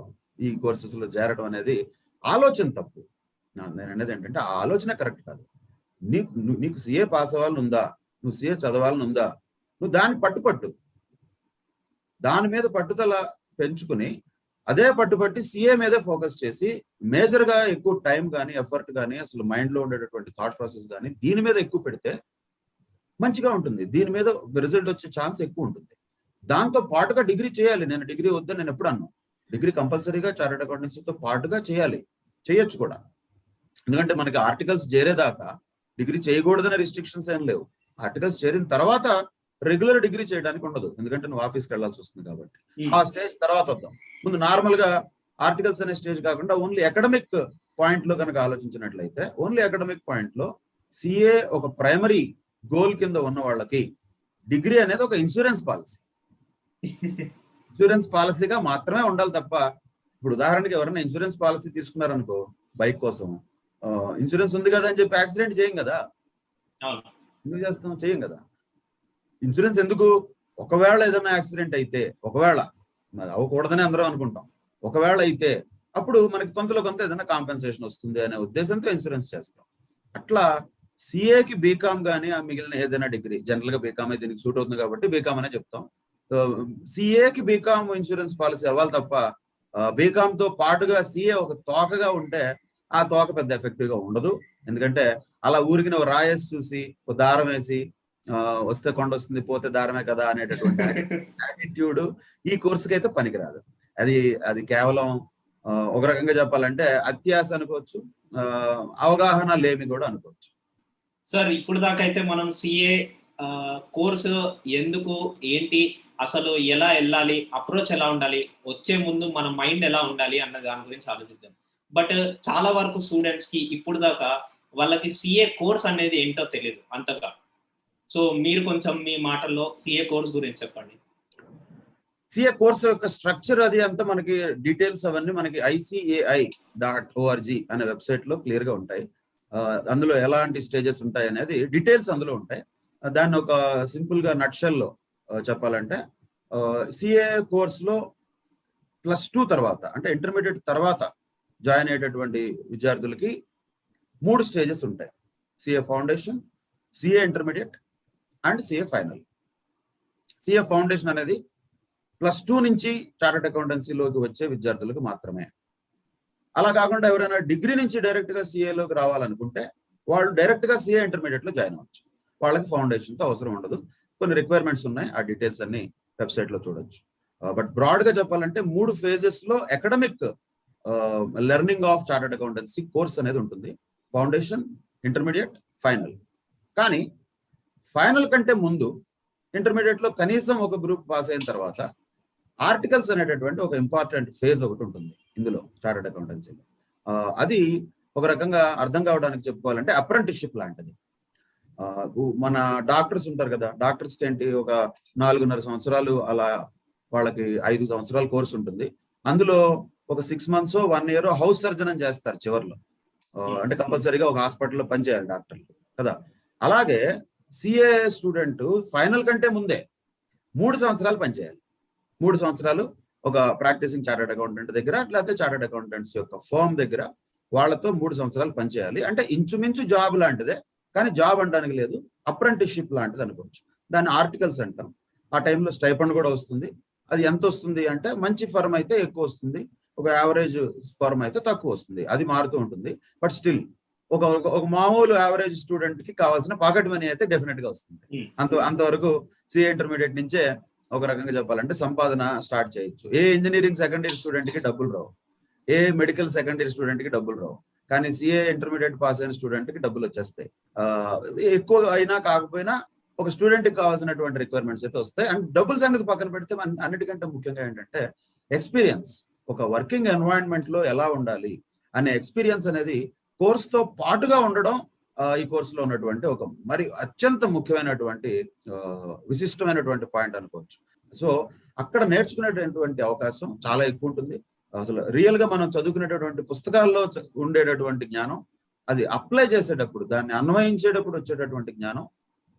ఈ కోర్సెస్ లో చేరడం అనేది ఆలోచన తప్పు. నేను అనేది ఏంటంటే ఆ ఆలోచన కరెక్ట్ కాదు. నీకు సిఏ పాస్ అవ్వాలని ఉందా, నువ్వు సిఏ చదవాలని ఉందా, నువ్వు దాన్ని పట్టుపట్టు, దాని మీద పట్టుదల పెంచుకుని అదే పట్టుబట్టి సిఏ మీదే ఫోకస్ చేసి మేజర్ గా ఎక్కువ టైం కానీ ఎఫర్ట్ కానీ అసలు మైండ్ లో ఉండేటటువంటి థాట్ ప్రాసెస్ కానీ దీని మీద ఎక్కువ పెడితే మంచిగా ఉంటుంది. దీని మీద రిజల్ట్ వచ్చే ఛాన్స్ ఎక్కువ ఉంటుంది. దాంతో పాటుగా డిగ్రీ చేయాలి. నేను డిగ్రీ వద్దని నేను ఎప్పుడు అన్నాను. డిగ్రీ కంపల్సరీగా చార్టెడ్ అకౌంటెన్సీతో పాటుగా చేయాలి, చేయొచ్చు కూడా. ఎందుకంటే మనకి ఆర్టికల్స్ చేరేదాకా డిగ్రీ చేయకూడదనే రిస్ట్రిక్షన్స్ ఏం లేవు. ఆర్టికల్స్ చేరిన తర్వాత రెగ్యులర్ డిగ్రీ చేయడానికి ఉండదు, ఎందుకంటే నువ్వు ఆఫీస్కి వెళ్ళాల్సి వస్తుంది కాబట్టి. ఆ స్టేజ్ తర్వాత వద్దాం. ముందు నార్మల్ గా ఆర్టికల్స్ అనే స్టేజ్ కాకుండా ఓన్లీ అకాడమిక్ పాయింట్ లో కనుక ఆలోచించినట్లయితే, ఓన్లీ అకాడమిక్ పాయింట్ లో సిఏ ఒక ప్రైమరీ గోల్ కింద ఉన్న వాళ్ళకి డిగ్రీ అనేది ఒక ఇన్సూరెన్స్ పాలసీ. ఇన్సూరెన్స్ పాలసీగా మాత్రమే ఉండాలి తప్ప, ఇప్పుడు ఉదాహరణకి ఎవరైనా ఇన్సూరెన్స్ పాలసీ తీసుకున్నారనుకో బైక్ కోసం, ఇన్సూరెన్స్ ఉంది కదా అని చెప్పి యాక్సిడెంట్ చేయం కదా. ఎందుకు చేస్తాం? చేయం కదా. ఇన్సూరెన్స్ ఎందుకు? ఒకవేళ ఏదైనా యాక్సిడెంట్ అయితే, ఒకవేళ అవ్వకూడదని అందరం అనుకుంటాం, ఒకవేళ అయితే అప్పుడు మనకి కొంతలో కొంత ఏదైనా కాంపెన్సేషన్ వస్తుంది అనే ఉద్దేశంతో ఇన్సూరెన్స్ చేస్తాం. అట్లా సిఏకి బీకామ్ కానీ ఆ మిగిలిన ఏదైనా డిగ్రీ, జనరల్ గా బీకామ్ అయితే దీనికి సూట్ అవుతుంది కాబట్టి బీకామ్ అనే చెప్తాం. సిఏకి బీకామ్ ఇన్సూరెన్స్ పాలసీ అవ్వాలి తప్ప బీకామ్ తో పాటుగా సిఏ ఒక తోకగా ఉంటే ఆ తోక పెద్ద ఎఫెక్టివ్ గా ఉండదు. ఎందుకంటే అలా ఊరికి నువ్వు రాయేసి చూసి ఒక దారం వేసి వస్తే కొండ వస్తుంది పోతే దారమే కదా అనేటటువంటి యాటిట్యూడ్ ఈ కోర్సుకి అయితే పనికిరాదు. అది కేవలం ఒక రకంగా చెప్పాలంటే అత్యాశ అనుకోవచ్చు, అవగాహన లేమి కూడా అనుకోవచ్చు. సార్ ఇప్పుడు దాకా అయితే మనం సిఏ కోర్సు ఎందుకు, ఏంటి, అసలు ఎలా వెళ్ళాలి, అప్రోచ్ ఎలా ఉండాలి, వచ్చే ముందు మన మైండ్ ఎలా ఉండాలి అన్న దాని గురించి ఆలోచించాం. బట్ చాలా వరకు స్టూడెంట్స్ కి ఇప్పుడు దాకా వాళ్ళకి సిఏ కోర్స్ అనేది ఏంటో తెలియదు అంతగా. సో మీరు కొంచెం మీ మాటల్లో సిఏ కోర్స్ గురించి చెప్పండి. సిఏ కోర్స్ యొక్క స్ట్రక్చర్ అది అంతా మనకి డీటెయిల్స్ అవన్నీ మనకి ICAI.org అనే వెబ్సైట్ లో క్లియర్ గా ఉంటాయి. అందులో ఎలాంటి స్టేజెస్ ఉంటాయి అనేది డీటెయిల్స్ అందులో ఉంటాయి. దాన్ని ఒక సింపుల్ గా నట్షెల్ లో చెప్పాలంటే, సిఏ కోర్స్ లో +2 తర్వాత అంటే ఇంటర్మీడియట్ తర్వాత జాయిన్ అయ్యేటటువంటి విద్యార్థులకి 3 స్టేజెస్ ఉంటాయి. CA foundation, CA intermediate and CA final. CA foundation అనేది +2 నుంచి చార్టెడ్ అకౌంటెన్సీలోకి వచ్చే విద్యార్థులకు మాత్రమే. అలా కాకుండా ఎవరైనా డిగ్రీ నుంచి డైరెక్ట్ గా సిఏలోకి రావాలనుకుంటే వాళ్ళు డైరెక్ట్ గా సిఏ ఇంటర్మీడియట్ లో జాయిన్ అవ్వచ్చు. వాళ్ళకి ఫౌండేషన్ తో అవసరం ఉండదు. కొన్ని రిక్వైర్మెంట్స్ ఉన్నాయి, ఆ డీటెయిల్స్ అన్ని వెబ్సైట్ లో చూడొచ్చు. బట్ బ్రాడ్ గా చెప్పాలంటే 3 ఫేజెస్ లో academic learning of chartered accountancy course అనేది ఉంటుంది. Foundation, intermediate, final. కానీ ఫైనల్ కంటే ముందు ఇంటర్మీడియట్ లో కనీసం ఒక గ్రూప్ పాస్ అయిన తర్వాత ఆర్టికల్స్ అనేటటువంటి ఒక ఇంపార్టెంట్ ఫేజ్ ఒకటి ఉంటుంది ఇందులో చార్టెడ్ అకౌంటెన్సీలో. అది ఒక రకంగా అర్థం కావడానికి చెప్పుకోవాలంటే అప్రెంటిస్షిప్ లాంటిది. మన డాక్టర్స్ ఉంటారు కదా, డాక్టర్స్ కి ఏంటి ఒక 4.5 సంవత్సరాలు అలా వాళ్ళకి 5 సంవత్సరాల కోర్స్ ఉంటుంది. అందులో ఒక 6 months 1 year హౌస్ సర్జన్ అని చేస్తారు చివరిలో. అంటే కంపల్సరీగా ఒక హాస్పిటల్లో పనిచేయాలి డాక్టర్లు కదా. అలాగే సిఏ స్టూడెంట్ ఫైనల్ కంటే ముందే 3 సంవత్సరాలు పనిచేయాలి. 3 సంవత్సరాలు ఒక ప్రాక్టీసింగ్ చార్టెడ్ అకౌంటెంట్ దగ్గర, లేకపోతే చార్టెడ్ అకౌంటెంట్స్ యొక్క ఫర్మ్ దగ్గర వాళ్ళతో 3 సంవత్సరాలు పనిచేయాలి. అంటే ఇంచుమించు జాబ్ లాంటిదే, కానీ జాబ్ అనడానికి లేదు, అప్రెంటిస్షిప్ లాంటిది అనుకోవచ్చు. దాన్ని ఆర్టికల్స్ అంటాం. ఆ టైంలో స్టైఫండ్ కూడా వస్తుంది. అది ఎంత వస్తుంది అంటే మంచి ఫర్మ్ అయితే ఎక్కువ వస్తుంది, ఒక యావరేజ్ ఫర్మ్ అయితే తక్కువ వస్తుంది. అది మారుతూ ఉంటుంది. బట్ స్టిల్ ఒక మామూలు యావరేజ్ స్టూడెంట్ కి కావాల్సిన పాకెట్ మనీ అయితే డెఫినెట్ గా వస్తుంది. అంతవరకు సిఏ ఇంటర్మీడియట్ నుంచే ఒక రకంగా చెప్పాలంటే సంపాదన స్టార్ట్ చేయొచ్చు. ఏ ఇంజనీరింగ్ సెకండ్ ఇయర్ స్టూడెంట్ కి డబ్బులు రావు, ఏ మెడికల్ సెకండ్ ఇయర్ స్టూడెంట్ కి డబ్బులు రావు, కానీ సిఏ ఇంటర్మీడియట్ పాస్ అయిన స్టూడెంట్ కి డబ్బులు వచ్చేస్తాయి. ఎక్కువ అయినా కాకపోయినా ఒక స్టూడెంట్కి కావాల్సినటువంటి రిక్వైర్మెంట్స్ అయితే వస్తాయి. అండ్ డబ్బుల సంగతి పక్కన పెడితే అన్నిటికంటే ముఖ్యంగా ఏంటంటే ఎక్స్పీరియన్స్, ఒక వర్కింగ్ ఎన్వైరన్మెంట్ లో ఎలా ఉండాలి అనే ఎక్స్పీరియన్స్ అనేది కోర్సుతో పాటుగా ఉండడం ఈ కోర్సులో ఉన్నటువంటి ఒక మరి అత్యంత ముఖ్యమైనటువంటి విశిష్టమైనటువంటి పాయింట్ అనుకోవచ్చు. సో అక్కడ నేర్చుకునేటటువంటి అవకాశం చాలా ఎక్కువ ఉంటుంది. అసలు రియల్ గా మనం చదువుకునేటటువంటి పుస్తకాల్లో ఉండేటటువంటి జ్ఞానం, అది అప్లై చేసేటప్పుడు, దాన్ని అన్వయించేటప్పుడు వచ్చేటటువంటి జ్ఞానం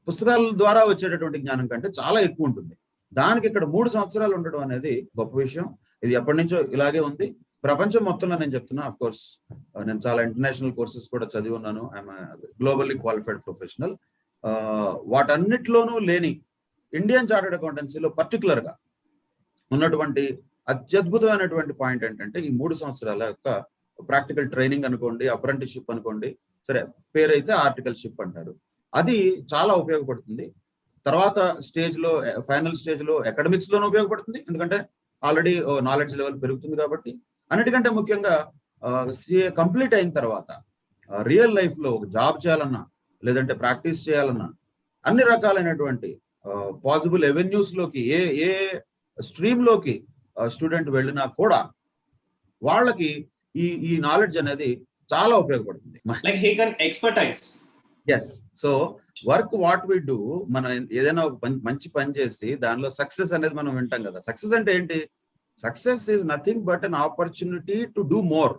పుస్తకాల ద్వారా వచ్చేటటువంటి జ్ఞానం కంటే చాలా ఎక్కువ ఉంటుంది. దానికి ఇక్కడ 3 సంవత్సరాలు ఉండడం అనేది గొప్ప విషయం. ఇది ఎప్పటి నుంచో ఇలాగే ఉంది ప్రపంచం మొత్తంలో. నేను చెప్తున్నా, అఫ్ కోర్స్ నేను చాలా ఇంటర్నేషనల్ కోర్సెస్ కూడా చదివి ఉన్నాను. I'm globally qualified professional. వాటన్నిటిలోనూ లేని ఇండియన్ చార్టర్డ్ అకౌంటెన్సీలో పర్టికులర్ గా ఉన్నటువంటి అత్యద్భుతమైనటువంటి పాయింట్ ఏంటంటే ఈ 3 సంవత్సరాల యొక్క ప్రాక్టికల్ ట్రైనింగ్ అనుకోండి, అప్రెంటిస్షిప్ అనుకోండి, సరే పేరైతే ఆర్టికల్షిప్ అంటారు. అది చాలా ఉపయోగపడుతుంది. తర్వాత స్టేజ్ లో, ఫైనల్ స్టేజ్ లో అకాడమిక్స్ లోనే ఉపయోగపడుతుంది, ఎందుకంటే ఆల్రెడీ నాలెడ్జ్ లెవెల్ పెరుగుతుంది కాబట్టి. అన్నిటికంటే ముఖ్యంగా సిఏ కంప్లీట్ అయిన తర్వాత రియల్ లైఫ్ లో ఒక జాబ్ చేయాలన్నా, లేదంటే ప్రాక్టీస్ చేయాలన్నా, అన్ని రకాలైనటువంటి పాసిబుల్ ఎవెన్యూస్ లోకి, ఏ స్ట్రీమ్ లోకి స్టూడెంట్ వెళ్ళినా కూడా వాళ్ళకి ఈ నాలెడ్జ్ అనేది చాలా ఉపయోగపడుతుంది. Like he can expertise. Yes. So work what we do, మనం ఏదైనా ఒక మంచి పని చేసి దానిలో సక్సెస్ అనేది మనం వింటాం కదా. సక్సెస్ అంటే ఏంటి? Success is nothing but an opportunity to do more.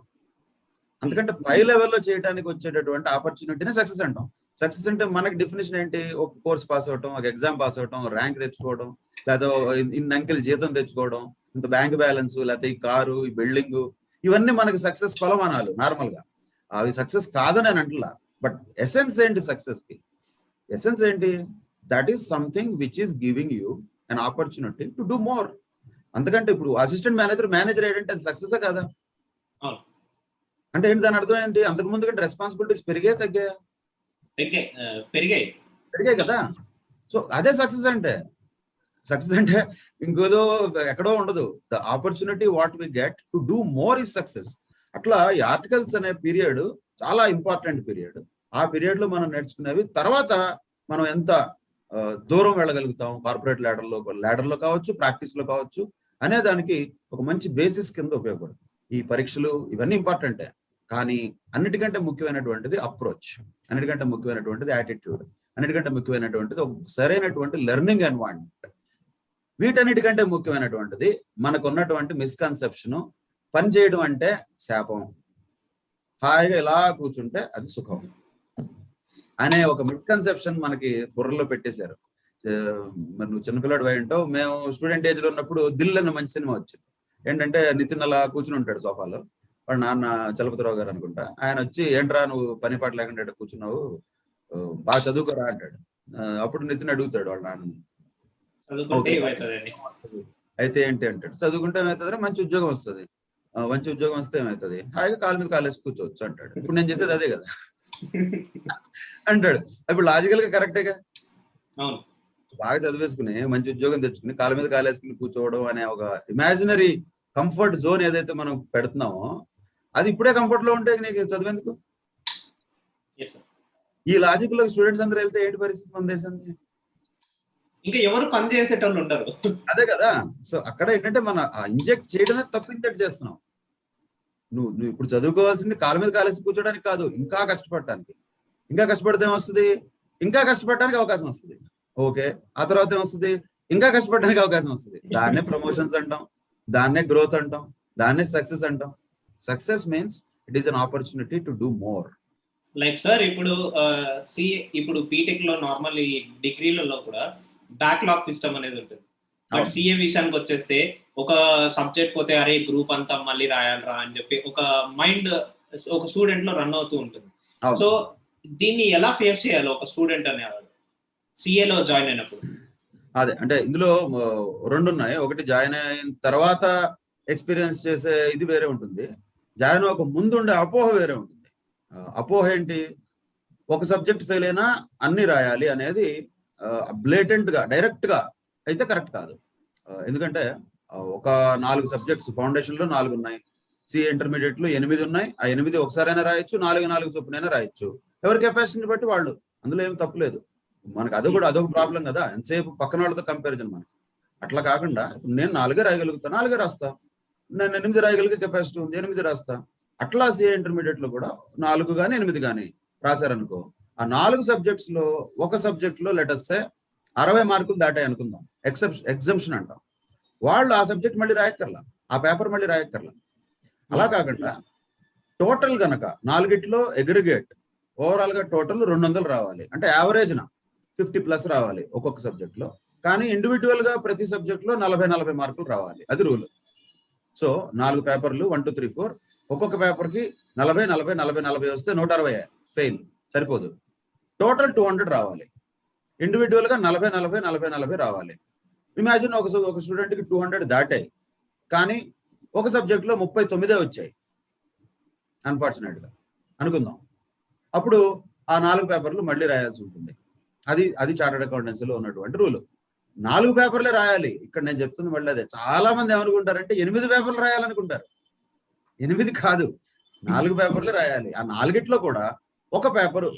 అందుకంటే పై లెవెల్లో చేయడానికి వచ్చేటటువంటి ఆపర్చునిటీనే సక్సెస్ అంటాం. సక్సెస్ అంటే మనకి డెఫినేషన్ ఏంటి? ఒక కోర్స్ పాస్ అవటం, ఒక ఎగ్జామ్ పాస్ అవటం, ర్యాంక్ తెచ్చుకోవడం, లేదా ఇన్ని అంకెలు జీతం తెచ్చుకోవడం, ఇంత బ్యాంక్ బ్యాలెన్స్, లేకపోతే ఈ కారు, ఈ బిల్డింగ్, ఇవన్నీ మనకి సక్సెస్ కొలమానాలు నార్మల్ గా. అవి సక్సెస్ కాదని నేను అంటలా. బట్ ఎసెన్స్ ఏంటి సక్సెస్ కి? ఎసెన్స్ ఏంటి? That is something which is giving you an opportunity to do more. అందుకంటే ఇప్పుడు అసిస్టెంట్ మేనేజర్ ఏంటంటే అది సక్సెస్ కదా. అంటే ఏంటి దాని అర్థం ఏంటి? అంతకు ముందు కంటే రెస్పాన్సిబిలిటీస్ పెరిగాయి తగ్గాయా? పెరిగాయి కదా. సో అదే సక్సెస్ అంటే. సక్సెస్ అంటే ఇంకోదో ఎక్కడో ఉండదు. The opportunity what we get to do more is success. అట్లా ఈ ఆర్టికల్స్ అనే పీరియడ్ చాలా ఇంపార్టెంట్ పీరియడ్. ఆ పీరియడ్ లో మనం నేర్చుకునేవి తర్వాత మనం ఎంత దూరం వెళ్ళగలుగుతాం కార్పొరేట్ ల్యాడర్లో కావచ్చు, ప్రాక్టీస్ లో కావచ్చు అనే దానికి ఒక మంచి బేసిస్ కింద ఉపయోగపడుతుంది. ఈ పరీక్షలు ఇవన్నీ ఇంపార్టెంటే, కానీ అన్నిటికంటే ముఖ్యమైనటువంటిది అప్రోచ్, అన్నిటికంటే ముఖ్యమైనటువంటిది యాటిట్యూడ్, అన్నిటికంటే ముఖ్యమైనటువంటిది ఒక సరైనటువంటి లెర్నింగ్ ఎన్వైరన్మెంట్. వీటన్నిటికంటే ముఖ్యమైనటువంటిది మనకున్నటువంటి మిస్కన్సెప్షన్, పని చేయడం అంటే శాపం, హాయిగా ఇలా కూర్చుంటే అది సుఖం అనే ఒక మిస్కన్సెప్షన్ మనకి బుర్రలో పెట్టేశారు. మరి నువ్వు చిన్నపిల్లాడు అయింటావు. మేము స్టూడెంట్ ఏజ్ లో ఉన్నప్పుడు దిల్ అనే మంచి సినిమా వచ్చింది. ఏంటంటే నితిన్ అలా కూర్చుని ఉంటాడు సోఫాలో, వాళ్ళ నాన్న చలపతిరావు గారు అనుకుంటా, ఆయన వచ్చి ఏంట్రా నువ్వు పని పాట లేకుండా కూర్చున్నావు, బాగా చదువుకోరా అంటాడు. అప్పుడు నితిన్ అడుగుతాడు వాళ్ళ నాన్న, అయితే ఏంటి అంటాడు, చదువుకుంటే ఏమవుతుంది, మంచి ఉద్యోగం వస్తుంది, మంచి ఉద్యోగం వస్తే ఏమవుతుంది, హాయిగా కాలు మీద కాలేసి కూర్చోవచ్చు అంటాడు. ఇప్పుడు నేను చేసేది అదే కదా అంటాడు. ఇప్పుడు లాజికల్ గా కరెక్టేగా. బాగా చదివేసుకుని మంచి ఉద్యోగం తెచ్చుకుని కాళ్ళ మీద కాలేసుకుని కూర్చోవడం అనే ఒక ఇమాజినరీ కంఫర్ట్ జోన్ ఏదైతే మనం పెడుతున్నామో అది ఇప్పుడే కంఫర్ట్ లో ఉంటే నీకు చదివేందుకు? ఈ లాజిక్ లో స్టూడెంట్స్ అందరూ వెళ్తే ఏంటి పరిస్థితి మన దేశానికి? ఇంకా ఎవరు పని చేసేటోళ్ళు ఉండరు. అదే కదా. సో అక్కడ ఏంటంటే మన ఇంజెక్ట్ చేయడమే తప్పు ఇంజెక్ట్ చేస్తున్నాం. నువ్వు ఇప్పుడు చదువుకోవాల్సింది కాళ్ళ మీద కాలేసి కూర్చోడానికి కాదు, ఇంకా కష్టపడటానికి. ఇంకా కష్టపడితే ఏమొస్తుంది? ఇంకా కష్టపడడానికి అవకాశం వస్తుంది. ఓకే, ఆ తర్వాత ఏమొస్తుంది? ఇంకా కష్టపడడానికి అవకాశం వస్తుంది. దాన్నే ప్రమోషన్స్ అంటాం, దాన్నే గ్రోత్ అంటాం, దాన్నే సక్సెస్ అంటాం. Success means it is an opportunity to do more. Like sir ఇప్పుడు బీటెక్ లో నార్మల్ ఈ డిగ్రీలలో కూడా బ్యాక్లాగ్ సిస్టమ్ అనేది ఉంటుంది. బట్ సిఏ విషయానికి వచ్చేస్తే ఒక సబ్జెక్ట్ పోతే అరే గ్రూప్ అంతా మళ్ళీ రాయాలరా అని చెప్పి ఒక మైండ్ ఒక స్టూడెంట్ లో రన్ అవుతూ ఉంటుంది. సో దీన్ని ఎలా ఫేస్ చేయాలి ఒక స్టూడెంట్ అనేవాడు సిఏలో జాయిన్ అయినప్పుడు? అదే అంటే ఇందులో రెండు ఉన్నాయి. ఒకటి జాయిన్ అయిన తర్వాత ఎక్స్పీరియన్స్ చేసే ఇది వేరే ఉంటుంది, జాయిన్ అవ్వక ముందు ఉండే అపోహ వేరే ఉంటుంది. అపోహ ఏంటి? ఒక సబ్జెక్ట్ ఫెయిల్ అయినా అన్ని రాయాలి అనేది బ్లేటెంట్ గా డైరెక్ట్ గా అయితే కరెక్ట్ కాదు. ఎందుకంటే ఒక 4 సబ్జెక్ట్స్ ఫౌండేషన్ లో 4 ఉన్నాయి, సిఏ ఇంటర్మీడియట్ లో 8 ఉన్నాయి. ఆ 8 ఒకసారైనా రాయొచ్చు, 4 చొప్పునైనా రాయొచ్చు. ఎవరి కెపాసిటీని బట్టి వాళ్ళు, అందులో ఏమి తప్పులేదు. మనకు అదొక ప్రాబ్లం కదా, ఎంతసేపు పక్కన వాళ్ళతో కంపారిజన్ మనకి. అట్లా కాకుండా ఇప్పుడు నేను 4 రాయగలుగుతాను, 4 రాస్తా. నేను 8 రాయగలిగే కెపాసిటీ ఉంది, 8 రాస్తా. అట్లా సిఏ ఇంటర్మీడియట్ లో కూడా 4 కానీ 8 కానీ రాశారనుకో, ఆ 4 సబ్జెక్ట్స్ లో ఒక సబ్జెక్ట్ లో లెటర్సే 60 మార్కులు దాటాయి అనుకుందాం, ఎగ్జంప్షన్ అంటాం. వాళ్ళు ఆ సబ్జెక్ట్ మళ్ళీ రాయక్కర్లా, ఆ పేపర్ మళ్ళీ రాయక్కర్లా. అలా కాకుండా టోటల్ గనక 4గిట్లో అగ్రిగేట్ ఓవరాల్ గా టోటల్ 200 రావాలి, అంటే యావరేజ్ 50+ రావాలి ఒక్కొక్క సబ్జెక్ట్ లో. కానీ ఇండివిజువల్ గా ప్రతి సబ్జెక్ట్ లో 40 మార్కులు రావాలి, అది రూల్. సో 4 పేపర్లు 1 2 3 4, ఒక్కొక్క పేపర్ కి 40 వస్తే 160 ఫెయిల్, సరిపోదు. టోటల్ 200 రావాలి, ఇండివిజువల్ గా 40 రావాలి. ఇమాజిన్ ఒక స్టూడెంట్ కి 200 దాటాయి, కానీ ఒక సబ్జెక్ట్ లో 39 వచ్చాయి అన్ఫార్చునేట్ గా అనుకుందాం. అప్పుడు ఆ 4 పేపర్లు మళ్ళీ రాయాల్సి ఉంటుంది. అది చార్టర్డ్ అకౌంటెన్సీలో ఉన్నటువంటి రూల్. 4 పేపర్లే రాయాలి. ఇక్కడ నేను చెప్తుంది మళ్ళీ అదే. చాలా మంది ఏమనుకుంటారంటే 8 పేపర్లు రాయాలనుకుంటారు. 8 కాదు, 4 పేపర్లు రాయాలి. ఆ 4గిట్లో కూడా ఒక పేపరు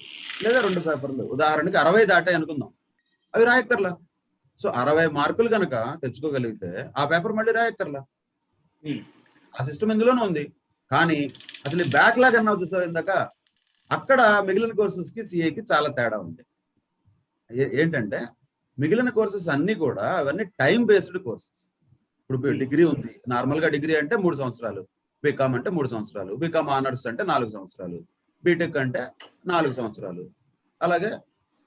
లేదా 2 పేపర్లు, ఉదాహరణకి 60 దాటాయి అనుకుందాం, అవి రాయక్కర్లా. సో 60 మార్కులు కనుక తెచ్చుకోగలిగితే ఆ పేపర్ మళ్ళీ రాయక్కర్లా. ఆ సిస్టమ్ ఇందులోనే ఉంది. కానీ అసలు బ్యాక్లాగ్ అన్నావు చూసావు ఇందాక, అక్కడ మిగిలిన కోర్సెస్ కి సిఏకి చాలా తేడా ఉంది. ఏంటంటే మిగిలిన కోర్సెస్ అన్ని కూడా అవన్నీ టైం బేస్డ్ కోర్సెస్. ఇప్పుడు డిగ్రీ ఉంది, నార్మల్ గా డిగ్రీ అంటే 3 సంవత్సరాలు, బీకామ్ అంటే 3 సంవత్సరాలు, బీకామ్ ఆనర్స్ అంటే 4 సంవత్సరాలు, బీటెక్ అంటే 4 సంవత్సరాలు, అలాగే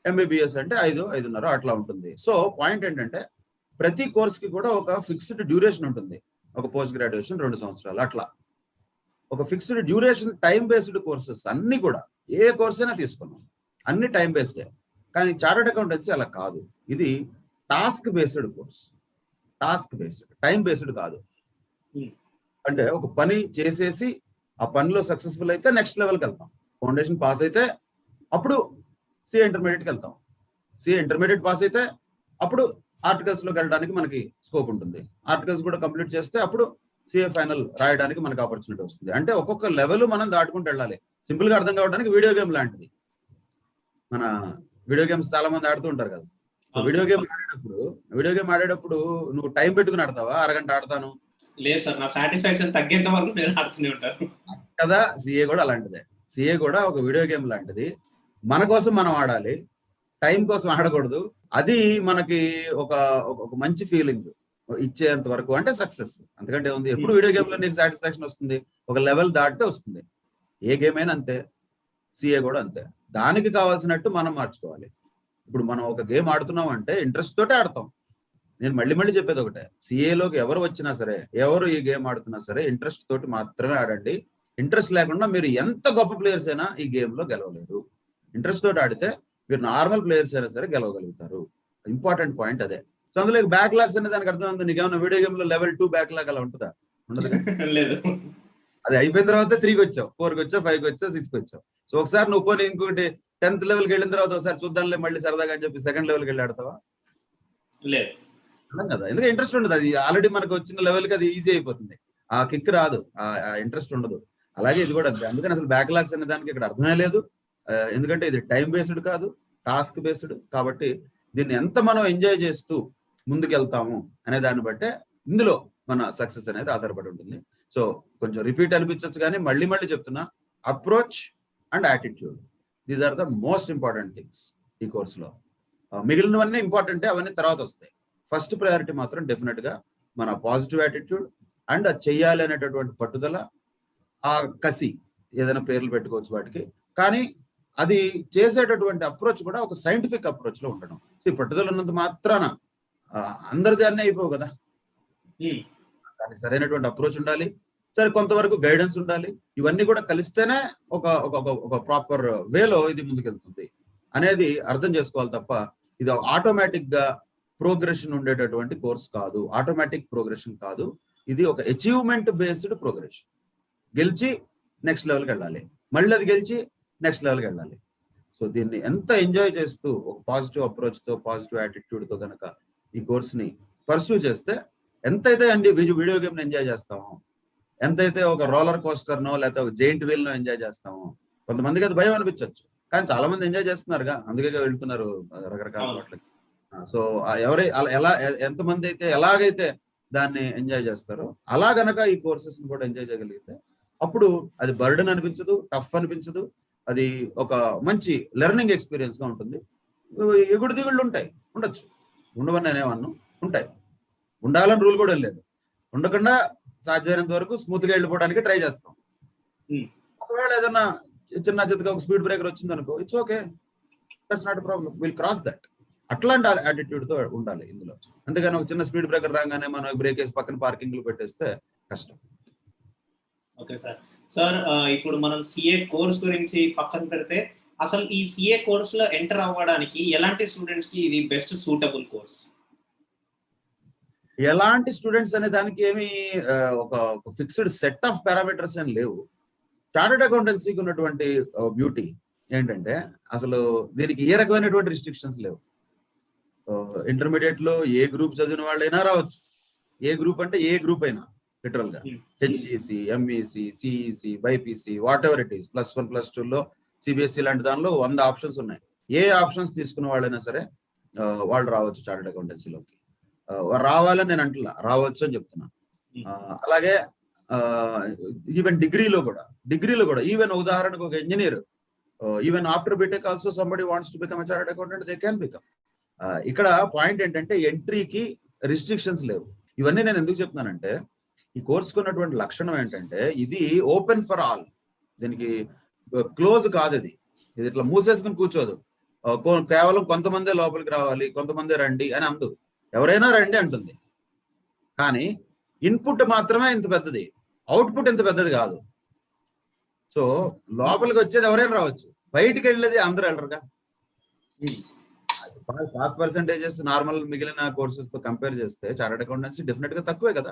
ఎంబీబీఎస్ అంటే 5.5 అట్లా ఉంటుంది. సో పాయింట్ ఏంటంటే ప్రతి కోర్స్ కి కూడా ఒక ఫిక్స్డ్ డ్యూరేషన్ ఉంటుంది. ఒక పోస్ట్ గ్రాడ్యుయేషన్ 2 సంవత్సరాలు, అట్లా ఒక fixed duration time based courses అన్ని కూడా. ఏ కోర్స్ అయినా తీసుకున్నాం, అన్ని టైం బేస్డే. కానీ చార్టర్డ్ అకౌంటెన్సీ అలా కాదు, ఇది task based course. Task based, time based కాదు. అంటే ఒక పని చేసేసి ఆ పనిలో సక్సెస్ఫుల్ అయితే నెక్స్ట్ లెవెల్కి వెళ్తాం. ఫౌండేషన్ పాస్ అయితే అప్పుడు సిఏ ఇంటర్మీడియట్కి వెళ్తాం. సిఏ ఇంటర్మీడియట్ పాస్ అయితే అప్పుడు ఆర్టికల్స్ లోకి వెళ్ళడానికి మనకి స్కోప్ ఉంటుంది. ఆర్టికల్స్ కూడా కంప్లీట్ చేస్తే అప్పుడు సిఏ ఫైనల్ రాయడానికి మనకు ఆపర్చునిటీ వస్తుంది. అంటే ఒక్కొక్క లెవెల్ మనం దాటుకుంటూ వెళ్ళాలి. సింపుల్ గా అర్థం కావడానికి వీడియో గేమ్ లాంటిది. మన వీడియో గేమ్స్ చాలా మంది ఆడుతూ ఉంటారు కదా. వీడియో గేమ్ ఆడేటప్పుడు నువ్వు టైం పెట్టుకుని ఆడతావా? అరగంట ఆడతాను లేదు సార్, నా సాటిస్ఫాక్షన్ తగ్గేంత వరకు నేను ఆడుతూనే ఉంటాను కదా. సిఏ కూడా అలాంటిదే. సిఏ కూడా ఒక వీడియో గేమ్ లాంటిది. మన కోసం మనం ఆడాలి, టైం కోసం ఆడకూడదు. అది మనకి ఒక మంచి ఫీలింగ్ ఇచ్చేంత వరకు అంటే సక్సెస్. అందుకంటే ఉంది, ఎప్పుడు వీడియో గేమ్ లో నీకు సాటిస్ఫాక్షన్ వస్తుంది ఒక లెవెల్ దాటితే వస్తుంది. ఏ గేమ్ అయినా అంతే, సిఏ కూడా అంతే. దానికి కావాల్సినట్టు మనం మార్చుకోవాలి. ఇప్పుడు మనం ఒక గేమ్ ఆడుతున్నాం అంటే ఇంట్రెస్ట్ తోటే ఆడతాం. నేను మళ్ళీ చెప్పేది ఒకటే, సిఏలోకి ఎవరు వచ్చినా సరే, ఎవరు ఈ గేమ్ ఆడుతున్నా సరే ఇంట్రెస్ట్ తోటి మాత్రమే ఆడండి. ఇంట్రెస్ట్ లేకుండా మీరు ఎంత గొప్ప ప్లేయర్స్ అయినా ఈ గేమ్ లో గెలవలేరు. ఇంట్రెస్ట్ తోటి ఆడితే మీరు నార్మల్ ప్లేయర్స్ అయినా సరే గెలవగలుగుతారు. ఇంపార్టెంట్ పాయింట్ అదే. సో అందులో బ్యాక్లాగ్స్ అనే దానికి అర్థం ఉంది. నీకేమన్నా వీడియో గేమ్ లో లెవెల్ 2 బ్యాక్లాగ్ అలా ఉంటుందా? ఉండదు. లేదు. అది అయిపోయిన తర్వాత 3కి వచ్చావు, 4కి వచ్చావు, 5కి వచ్చావు, 6కి వచ్చావు. సో ఒకసారి నువ్వు పోనీ ఇంకోటి 10th లెవెల్కి వెళ్ళిన తర్వాత ఒకసారి చూద్దాంలే మళ్ళీ సరదాగా అని చెప్పి 2nd లెవెల్కి వెళ్ళి ఆడతావా? లేదు కదా. ఎందుకంటే ఇంట్రెస్ట్ ఉండదు. అది ఆల్రెడీ మనకు వచ్చిన లెవెల్కి అది ఈజీ అయిపోతుంది. ఆ కిక్ రాదు, ఆ ఇంట్రెస్ట్ ఉండదు. అలాగే ఇది కూడా అంతే. అందుకని అసలు బ్యాక్లాగ్స్ అనే దానికి ఇక్కడ అర్థమే లేదు. ఎందుకంటే ఇది టైం బేస్డ్ కాదు, టాస్క్ బేస్డ్. కాబట్టి దీన్ని ఎంత మనం ఎంజాయ్ చేస్తూ ముందుకెళ్తాము అనే దాన్ని బట్టే ఇందులో మన సక్సెస్ అనేది ఆధారపడి ఉంటుంది. సో కొంచెం రిపీట్ అనిపించచ్చు, కానీ మళ్ళీ చెప్తున్నా, approach and attitude, these are the most important things ఈ కోర్సులో. మిగిలినవన్నీ ఇంపార్టెంటే, అవన్నీ తర్వాత వస్తాయి. ఫస్ట్ ప్రయారిటీ మాత్రం డెఫినెట్ గా మన పాజిటివ్ యాటిట్యూడ్ అండ్ అది చెయ్యాలి అనేటటువంటి పట్టుదల, ఆ కసి, ఏదైనా పేర్లు పెట్టుకోవచ్చు వాటికి. కానీ అది చేసేటటువంటి అప్రోచ్ కూడా ఒక సైంటిఫిక్ అప్రోచ్ లో ఉండడం. పట్టుదల ఉన్నంత మాత్రాన అందరిది అన్నీ అయిపోవు కదా. దానికి సరైనటువంటి అప్రోచ్ ఉండాలి, సరే కొంతవరకు గైడెన్స్ ఉండాలి. ఇవన్నీ కూడా కలిస్తేనే ఒక ప్రాపర్ వేలో ఇది ముందుకెళ్తుంది అనేది అర్థం చేసుకోవాలి తప్ప ఇది ఆటోమేటిక్ గా ప్రోగ్రెషన్ ఉండేటటువంటి కోర్స్ కాదు. ఆటోమేటిక్ ప్రోగ్రెషన్ కాదు, ఇది ఒక అచీవ్మెంట్ బేస్డ్ ప్రోగ్రెషన్. గెలిచి నెక్స్ట్ లెవెల్కి వెళ్ళాలి, మళ్ళీ అది గెలిచి నెక్స్ట్ లెవెల్కి వెళ్ళాలి. సో దీన్ని ఎంత ఎంజాయ్ చేస్తూ ఒక పాజిటివ్ అప్రోచ్ తో, పాజిటివ్ యాటిట్యూడ్ తో కనుక ఈ కోర్స్ని పర్సూ చేస్తే, ఎంతైతే వీడియో గేమ్ ఎంజాయ్ చేస్తామో, ఎంతైతే ఒక రోలర్ కోస్టర్నో లేకపోతే ఒక జైంట్ వీల్ నో ఎంజాయ్ చేస్తామో, కొంతమందికి అది భయం అనిపించవచ్చు. కానీ చాలా మంది ఎంజాయ్ చేస్తున్నారుగా, అందుకే వెళ్తున్నారు రకరకాల అవును. చోట్లకి. సో ఎలా ఎంతమంది అయితే ఎలాగైతే దాన్ని ఎంజాయ్ చేస్తారో అలా గనక ఈ కోర్సెస్ కూడా ఎంజాయ్ చేయగలిగితే అప్పుడు అది బర్డెన్ అనిపించదు, టఫ్ అనిపించదు. అది ఒక మంచి లెర్నింగ్ ఎక్స్పీరియన్స్ గా ఉంటుంది. ఎగుడు దిగుళ్ళు ఉంటాయి, ఉండొచ్చు, ఉండవని నేనేమన్నా, ఉంటాయి. ఉండాలని రూల్ కూడా లేదు. ఉండకుండా సాధ్యమైనంత వరకు స్మూత్ గా వెళ్ళిపోవడానికి ట్రై చేస్తాం. Hmm. ఒకవేళ ఏదైనా చిన్న చిత్తగా ఒక స్పీడ్ బ్రేకర్ వచ్చింది అనుకో, it's okay, that's not problem, will cross that. అట్లాంటి యాటిట్యూడ్ తో ఉండాలి ఇందులో. అంతేగాని ఒక చిన్న స్పీడ్ బ్రేకర్ రాగానే మనం బ్రేక్ వేసి పక్కన పార్కింగ్ లో పెట్టేస్తే కష్టం. Okay sir. సార్ ఇప్పుడు మనం సిఏ కోర్స్ గురించి పక్కన పెడితే అసలు ఈ సిఏ కోర్స్ లో ఎంటర్ అవ్వడానికి ఎలాంటి స్టూడెంట్స్ కి ఇది బెస్ట్ సూటబుల్ కోర్స్? ఎలాంటి స్టూడెంట్స్ అనే దానికి ఏమి ఒక ఫిక్స్డ్ సెట్ ఆఫ్ పారామీటర్స్ ఏం లేవు. చార్టెడ్ అకౌంటెన్సీకి ఉన్నటువంటి బ్యూటీ ఏంటంటే అసలు దీనికి ఏ రకమైనటువంటి రిస్ట్రిక్షన్స్ లేవు. ఇంటర్మీడియట్ లో ఏ గ్రూప్ చదివిన వాళ్ళైనా రావచ్చు. ఏ గ్రూప్ అంటే ఏ గ్రూప్ అయినా, లిటరల్ గా HEC, MEC, CEC, BiPC, what ever it is, +1 +2 లో సిబిఎస్ఈ లాంటి దానిలో 100 ఆప్షన్స్ ఉన్నాయి. ఏ ఆప్షన్స్ తీసుకున్న వాళ్ళైనా సరే వాళ్ళు రావచ్చు చార్టెడ్ అకౌంటెన్సీలోకి. రావాలని నేను అంటున్నా, రావచ్చు అని చెప్తున్నా. అలాగే ఈవెన్ డిగ్రీలో కూడా ఈవెన్ ఉదాహరణకు ఒక engineer, even after BTech also somebody wants to become chartered accountant, they can become. ఇక్కడ పాయింట్ ఏంటంటే ఎంట్రీకి రిస్ట్రిక్షన్స్ లేవు. ఇవన్నీ నేను ఎందుకు చెప్తున్నానంటే ఈ కోర్సుకు ఉన్నటువంటి లక్షణం ఏంటంటే ఇది ఓపెన్ ఫర్ ఆల్. దీనికి క్లోజ్ కాదు, ఇది ఇట్లా మూసేసుకుని కూర్చోదు. కేవలం కొంతమందే లోపలికి రావాలి, కొంతమంది రండి అని అందు, ఎవరైనా రండి అంటుంది. కానీ ఇన్పుట్ మాత్రమే ఇంత పెద్దది, అవుట్పుట్ ఇంత పెద్దది కాదు. సో లోపలికి వచ్చేది ఎవరైనా రావచ్చు, బయటికి వెళ్ళేది అందరూ వెళ్ళరుగా. పాస్ పర్సెంటేజెస్ నార్మల్ మిగిలిన కోర్సెస్ తో కంపేర్ చేస్తే చార్టెడ్ అకౌంటెన్సీ డెఫినెట్ గా తక్కువే కదా.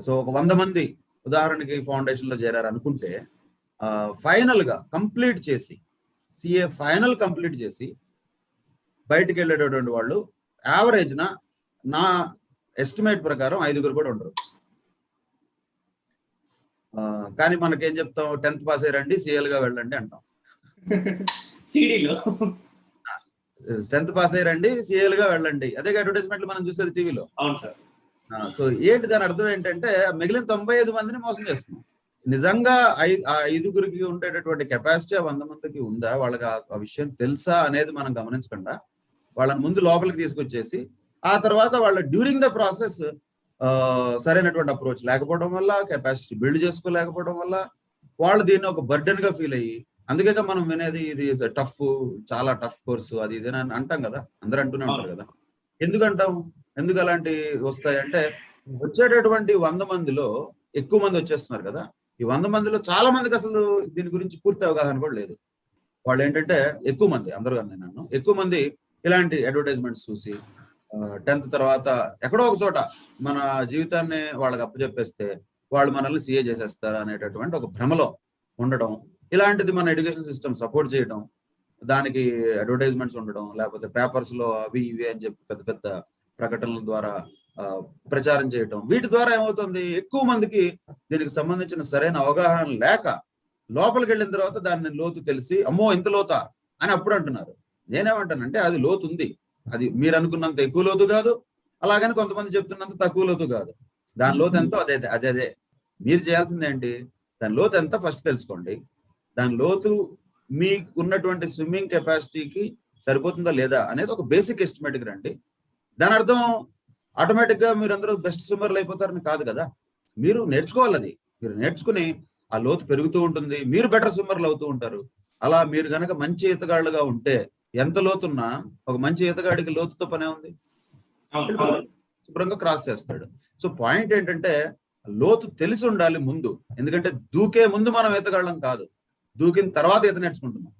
సో ఒక 100 మంది ఉదాహరణకి ఫౌండేషన్ లో చేరారు అనుకుంటే, ఫైనల్ గా కంప్లీట్ చేసి సిఏ ఫైనల్ కంప్లీట్ చేసి బయటికి వెళ్ళేటటువంటి వాళ్ళు యావరేజ్ నా ఎస్టిమేట్ ప్రకారం 5గురు కూడా ఉండరు. కానీ మనకేం చెప్తాం, 10th పాస్ అయ్యారండి సిఎల్ గా వెళ్ళండి అంటాం. సిడీలో 10th పాస్ అయ్యారండి సిఎల్ గా వెళ్ళండి, అదే అడ్వర్టైజ్మెంట్లు మనం చూసేది టీవీలో. అవును సార్. సో ఏంటి దాని అర్థం ఏంటంటే మిగిలిన 95 మందిని మోసం చేస్తున్నాం. నిజంగా 5గురికి ఉండేటటువంటి కెపాసిటీ 100 మందికి ఉందా, వాళ్ళకి ఆ విషయం తెలుసా అనేది మనం గమనించకుండా వాళ్ళని ముందు లోపలికి తీసుకొచ్చేసి ఆ తర్వాత వాళ్ళ డ్యూరింగ్ ద ప్రాసెస్ సరైనటువంటి అప్రోచ్ లేకపోవడం వల్ల, కెపాసిటీ బిల్డ్ చేసుకోలేకపోవడం వల్ల వాళ్ళు దీన్ని ఒక బర్డెన్ గా ఫీల్ అయ్యి, అందుకే మనం వినేది ఇది టఫ్, చాలా టఫ్ కోర్సు అది ఇది అని అంటాం కదా, అందరూ అంటూనే ఉంటారు కదా. ఎందుకంటాం, ఎందుకు అలాంటి వస్తాయంటే వచ్చేటటువంటి 100 మందిలో ఎక్కువ మంది వచ్చేస్తున్నారు కదా. ఈ 100 మందిలో చాలా మందికి అసలు దీని గురించి పూర్తి అవగాహన కూడా లేదు. వాళ్ళు ఏంటంటే ఎక్కువ మంది, అందరూ నన్ను ఎక్కువ మంది ఇలాంటి అడ్వర్టైజ్మెంట్స్ చూసి 10th తర్వాత ఎక్కడో ఒక చోట మన జీవితాన్ని వాళ్ళకి అప్పచెప్పేస్తే వాళ్ళు మనల్ని సీఏ చేసేస్తారు అనేటటువంటి ఒక భ్రమలో ఉండడం, ఇలాంటిది మన ఎడ్యుకేషన్ సిస్టమ్ సపోర్ట్ చేయడం, దానికి అడ్వర్టైజ్మెంట్స్ ఉండడం, లేకపోతే పేపర్స్ లో అవి ఇవి అని చెప్పి పెద్ద పెద్ద ప్రకటనల ద్వారా ప్రచారం చేయడం, వీటి ద్వారా ఏమవుతుంది, ఎక్కువ మందికి దీనికి సంబంధించిన సరైన అవగాహన లేక లోపలికి వెళ్ళిన తర్వాత దాన్ని లోతు తెలిసి అమ్మో ఇంత లోతా అని అప్పుడు అంటున్నారు. నేనేమంటానంటే అది లోతు ఉంది, అది మీరు అనుకున్నంత ఎక్కువ లోతు కాదు, అలాగని కొంతమంది చెప్తున్నంత తక్కువ లోతు కాదు. దాని లోతు ఎంతో అదే మీరు చేయాల్సింది ఏంటి, దాని లోతు ఎంత ఫస్ట్ తెలుసుకోండి. దాని లోతు మీకు ఉన్నటువంటి స్విమ్మింగ్ కెపాసిటీకి సరిపోతుందా లేదా అనేది ఒక బేసిక్ ఎస్టిమేట్కి రండి. దాని అర్థం ఆటోమేటిక్ గా మీరు అందరూ బెస్ట్ స్విమ్మర్లు అయిపోతారని కాదు కదా. మీరు నేర్చుకోవాలి, అది మీరు నేర్చుకుని ఆ లోతు పెరుగుతూ ఉంటుంది, మీరు బెటర్ స్విమ్మర్లు అవుతూ ఉంటారు. అలా మీరు కనుక మంచి ఈతగాళ్ళుగా ఉంటే ఎంత లోతున్నా ఒక మంచి ఈతగాడికి లోతుతో పనే ఉంది, శుభ్రంగా క్రాస్ చేస్తాడు. సో పాయింట్ ఏంటంటే లోతు తెలిసి ఉండాలి ముందు, ఎందుకంటే దూకే ముందు మనం ఈతగాళ్ళం కాదు, దూకిన తర్వాత ఈత నేర్చుకుంటున్నాం.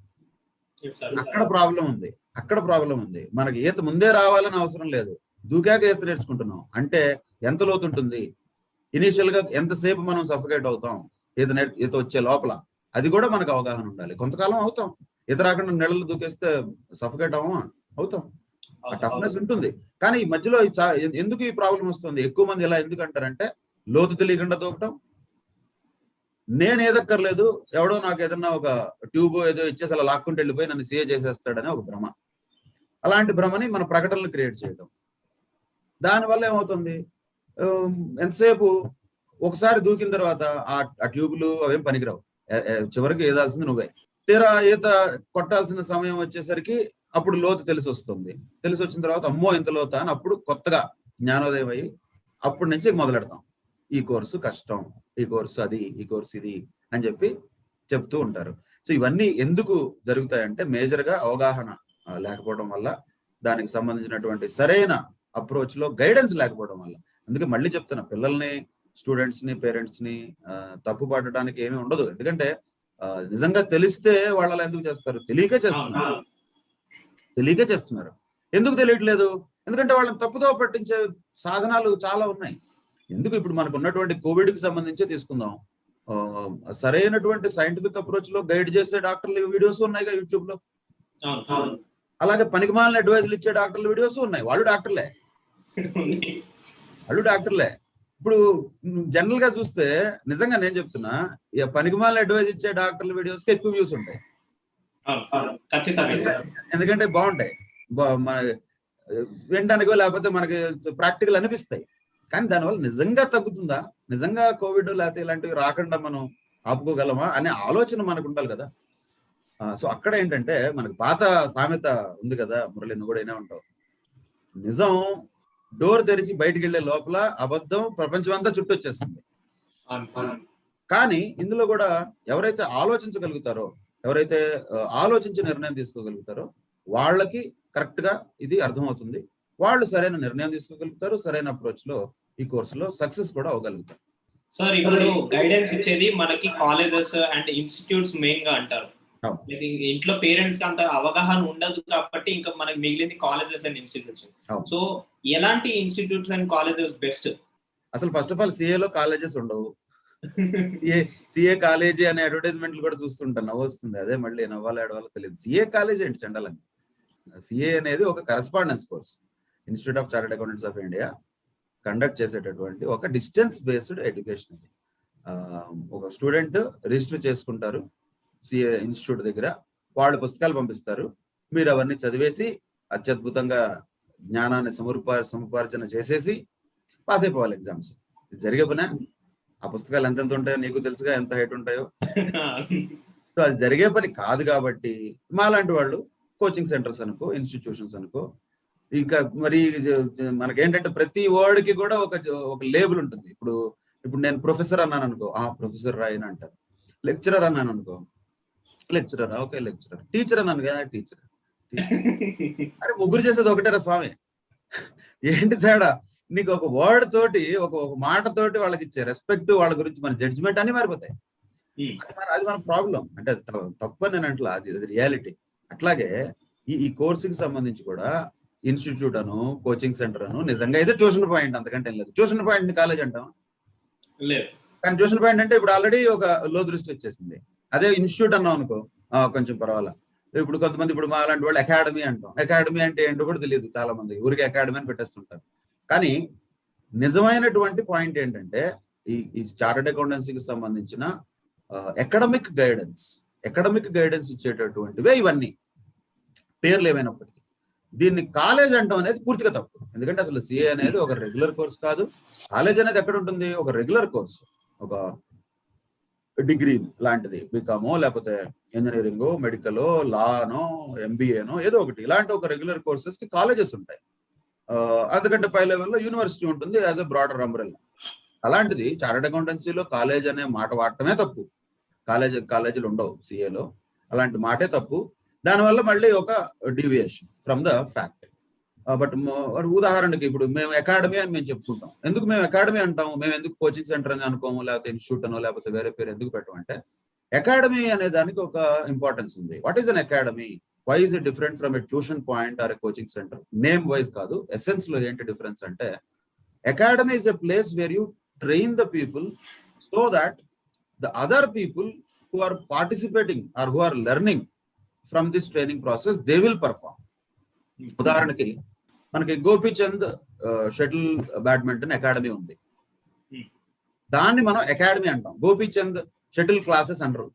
అక్కడ ప్రాబ్లం ఉంది. మనకి ఈత ముందే రావాలని అవసరం లేదు, దూకాక ఈత నేర్చుకుంటున్నాం. అంటే ఎంత లోతు ఉంటుంది, ఇనీషియల్ గా ఎంతసేపు మనం సఫకేట్ అవుతాం ఈత వచ్చే లోపల, అది కూడా మనకు అవగాహన ఉండాలి. కొంతకాలం అవుతాం, ఈత రాకుండా నెలలు దూకేస్తే సఫకేట్ అవుతాం, ఆ టఫ్నెస్ ఉంటుంది. కానీ ఈ మధ్యలో ఎందుకు ఈ ప్రాబ్లం వస్తుంది, ఎక్కువ మంది ఇలా ఎందుకు అంటారంటే లోతు తెలియకుండా దూకటం, నేను ఏదక్కర్లేదు, ఎవడో నాకు ఏదన్నా ఒక ట్యూబ్ ఏదో ఇచ్చేసి అలా లాక్కుంటూ వెళ్ళిపోయి నన్ను సీఏ చేసేస్తాడని ఒక భ్రమ. అలాంటి భ్రమని మన ప్రకటనలు క్రియేట్ చేయడం. దానివల్ల ఏమవుతుంది, ఎంతసేపు ఒకసారి దూకిన తర్వాత ఆ ట్యూబ్లు అవేం పనికిరావు. చివరికి ఏదాల్సింది నువ్వే. తీరా ఈత కొట్టాల్సిన సమయం వచ్చేసరికి అప్పుడు లోతు తెలిసి వస్తుంది. తెలిసి వచ్చిన తర్వాత అమ్మో ఇంత లోత అని అప్పుడు కొత్తగా జ్ఞానోదయం అయ్యి అప్పటి నుంచి మొదలెడతాం. ఈ కోర్సు కష్టం, ఈ కోర్సు అది, ఈ కోర్సు ఇది అని చెప్పి చెప్తూ ఉంటారు. సో ఇవన్నీ ఎందుకు జరుగుతాయంటే మేజర్ గా అవగాహన లేకపోవడం వల్ల, దానికి సంబంధించినటువంటి సరైన అప్రోచ్ లో గైడెన్స్ లేకపోవడం వల్ల. అందుకే మళ్ళీ చెప్తున్నా, పిల్లల్ని, స్టూడెంట్స్ ని, పేరెంట్స్ ని తప్పు పట్టడానికి ఏమీ ఉండదు. ఎందుకంటే నిజంగా తెలిస్తే వాళ్ళు ఎందుకు చేస్తారు? తెలియకే చేస్తున్నారు. ఎందుకు తెలియట్లేదు? ఎందుకంటే వాళ్ళని తప్పుదో పట్టించే సాధనాలు చాలా ఉన్నాయి. ఎందుకు ఇప్పుడు మనకు ఉన్నటువంటి కోవిడ్ కి సంబంధించి తీసుకుందాం. సరైనటువంటి సైంటిఫిక్ అప్రోచ్ లో గైడ్ చేసే డాక్టర్ల వీడియోస్ ఉన్నాయిగా యూట్యూబ్ లో. అలాగే పనికిమాలిన అడ్వైజులు ఇచ్చే డాక్టర్ల వీడియోస్ ఉన్నాయి. వాళ్ళు డాక్టర్లే. ఇప్పుడు జనరల్ గా చూస్తే నిజంగా నేను చెప్తున్నా, పనికిమాలిన అడ్వైజ్ ఇచ్చే డాక్టర్ల వీడియోస్ కి ఎక్కువ వ్యూస్ ఉంటాయి. ఎందుకంటే బాగుంటాయి, వినడానికో లేకపోతే మనకి ప్రాక్టికల్ అనిపిస్తాయి. కానీ దానివల్ల నిజంగా తగ్గుతుందా? నిజంగా కోవిడ్ లేకపోతే ఇలాంటివి రాకుండా మనం ఆపుకోగలమా అనే ఆలోచన మనకు ఉండాలి కదా. సో అక్కడ ఏంటంటే మనకు పాత సామెత ఉంది కదా, మురళి నువ్వు కూడా అయినా ఉంటావు, నిజం డోర్ తెరిచి బయటికి వెళ్లే లోపల అబద్ధం ప్రపంచం అంతా చుట్టొచ్చేస్తుంది. కానీ ఇందులో కూడా ఎవరైతే ఆలోచించగలుగుతారో, ఎవరైతే ఆలోచించి నిర్ణయం తీసుకోగలుగుతారో వాళ్ళకి కరెక్ట్ గా ఇది అర్థమవుతుంది. వాళ్ళు సరైన నిర్ణయం తీసుకోగలుగుతారు, సరైన అప్రోచ్ లో ఈ కోర్సులో సక్సెస్ కూడా అవ్వగలుగుతారు. సార్ ఇప్పుడు గైడెన్స్ ఇచ్చేది మనకి కాలేజెస్ అండ్ ఇన్స్టిట్యూట్స్ మెయిన్ గా అంటారు. ఇంట్లో పేరెంట్స్ కి అంత అవగాహన ఉండదు కాబట్టి ఇంకా మనకి మిగిలింది కాలేజెస్ అండ్ ఇన్స్టిట్యూట్స్. సో ఎలాంటి ఇన్స్టిట్యూట్స్ అండ్ కాలేజెస్ బెస్ట్? అసలు ఫస్ట్ ఆఫ్ ఆల్ సిఏలో కాలేజెస్ ఉండవు. సిఏ కాలేజీ అనే అడ్వర్టైజ్మెంట్లు కూడా చూస్తుంటా, నవ్వు వస్తుంది. అదే మళ్ళీ నవ్వాలో ఏడవాలో తెలియదు. సిఏ కాలేజ్ ఏంటి చండాలండి? సిఏ అనేది ఒక correspondence course. Institute of Chartered Accountants of India conduct చేసేటటువంటి ఒక డిస్టెన్స్ బేస్డ్ ఎడ్యుకేషన్. ఒక స్టూడెంట్ రిజిస్టర్ చేసుకుంటారు సిఏ ఇన్స్టిట్యూట్ దగ్గర, వాళ్ళు పుస్తకాలు పంపిస్తారు, మీరు అవన్నీ చదివేసి అత్యద్భుతంగా జ్ఞానాన్ని సముపార్జన చేసేసి పాస్ అయిపోవాలి ఎగ్జామ్స్. ఇది జరిగే పనే. ఆ పుస్తకాలు ఎంతెంత ఉంటాయో నీకు తెలుసుగా, ఎంత హైట్ ఉంటాయో. సో అది జరిగే పని కాదు కాబట్టి మాలాంటి వాళ్ళు కోచింగ్ సెంటర్స్ అనుకో, ఇన్స్టిట్యూషన్స్ అనుకో, ఇంకా మరి మనకేంటంటే ప్రతి వర్డ్ కి కూడా ఒక లేబుల్ ఉంటుంది. ఇప్పుడు నేను ప్రొఫెసర్ అన్నాను అనుకో, ప్రొఫెసర్ రాయని అంటారు. లెక్చరర్ అన్నాను అనుకో, లెక్చరర్, ఓకే లెక్చరర్. టీచర్ అన్నాను కదా, టీచర్. అరే ముగ్గురు చేసేది ఒకటేరా స్వామి, ఏంటి తేడా? నీకు ఒక వర్డ్ తోటి, ఒక మాట తోటి వాళ్ళకి ఇచ్చే రెస్పెక్ట్, వాళ్ళ గురించి మన జడ్జిమెంట్ అన్ని మారిపోతాయి. అది మన ప్రాబ్లం. అంటే తప్పు అని నేను అంటలా, అది రియాలిటీ. అట్లాగే ఈ కోర్సుకి సంబంధించి కూడా ఇన్స్టిట్యూట్ అను, కోచింగ్ సెంటర్ అను, నిజంగా అయితే ట్యూషన్ పాయింట్, అంతకంటే లేదు. ట్యూషన్ పాయింట్ కాలేజ్ అంటాం లేదు, కానీ ట్యూషన్ పాయింట్ అంటే ఇప్పుడు ఆల్రెడీ ఒక లో దృష్టి వచ్చేసింది. అదే ఇన్స్టిట్యూట్ అన్నాం అనుకో కొంచెం పర్వాలా. ఇప్పుడు కొంతమంది, ఇప్పుడు మా అలాంటి వాళ్ళు అకాడమీ అంటాం. అకాడమీ అంటే ఏంటో కూడా తెలియదు చాలా మంది, ఊరికి అకాడమీ అని పెట్టేస్తుంటారు. కానీ నిజమైనటువంటి పాయింట్ ఏంటంటే ఈ చార్టర్డ్ అకౌంటెన్సీకి సంబంధించిన అకాడమిక్ గైడెన్స్ ఇచ్చేటటువంటివే ఇవన్నీ, పేర్లు ఏమైనప్పటికీ. దీన్ని కాలేజ్ అంటాం అనేది పూర్తిగా తప్పు. ఎందుకంటే అసలు సిఏ అనేది ఒక రెగ్యులర్ కోర్స్ కాదు. కాలేజ్ అనేది ఎక్కడ ఉంటుంది? ఒక రెగ్యులర్ కోర్సు, ఒక డిగ్రీ లాంటిది, బీకామో లేకపోతే ఇంజనీరింగో, మెడికలో, లానో, ఎంబీఏనో ఏదో ఒకటి, ఇలాంటి ఒక రెగ్యులర్ కోర్సెస్ కి కాలేజెస్ ఉంటాయి. అందుకంటే పై లెవెల్లో యూనివర్సిటీ ఉంటుంది యాజ్ ఎ బ్రాడర్ అంబ్రెల్లా. అలాంటిది చార్టర్డ్ అకౌంటెన్సీలో కాలేజ్ అనే మాట వాడటమే తప్పు. కాలేజీలు ఉండవు సిఏలో, అలాంటి మాటే తప్పు. దానివల్ల మళ్ళీ ఒక deviation from the fact. But ఉదాహరణకి ఇప్పుడు మేము అకాడమీ అని మేము చెప్పుకుంటాం. ఎందుకు మేము అకాడమీ అంటాము? మేము ఎందుకు కోచింగ్ సెంటర్ అని అనుకోము, లేకపోతే ఇన్స్టిట్యూట్ అనో లేకపోతే వేరే పేరు ఎందుకు పెట్టమంటే, అకాడమీ అనే దానికి ఒక ఇంపార్టెన్స్ ఉంది. What is an academy? Why is it different from a tuition point or a coaching centre? Name wise కాదు, ఎసెన్స్ లో ఏంటి డిఫరెన్స్ అంటే, academy is a place where you train the people so that the other people who are participating or who are learning from this training process, they will perform. ఉదాహరణకి మనకి Gopichand shuttle badminton academy ఉంది, దాన్ని మనం academy అంటాం. Gopichand shuttle classes అనరు,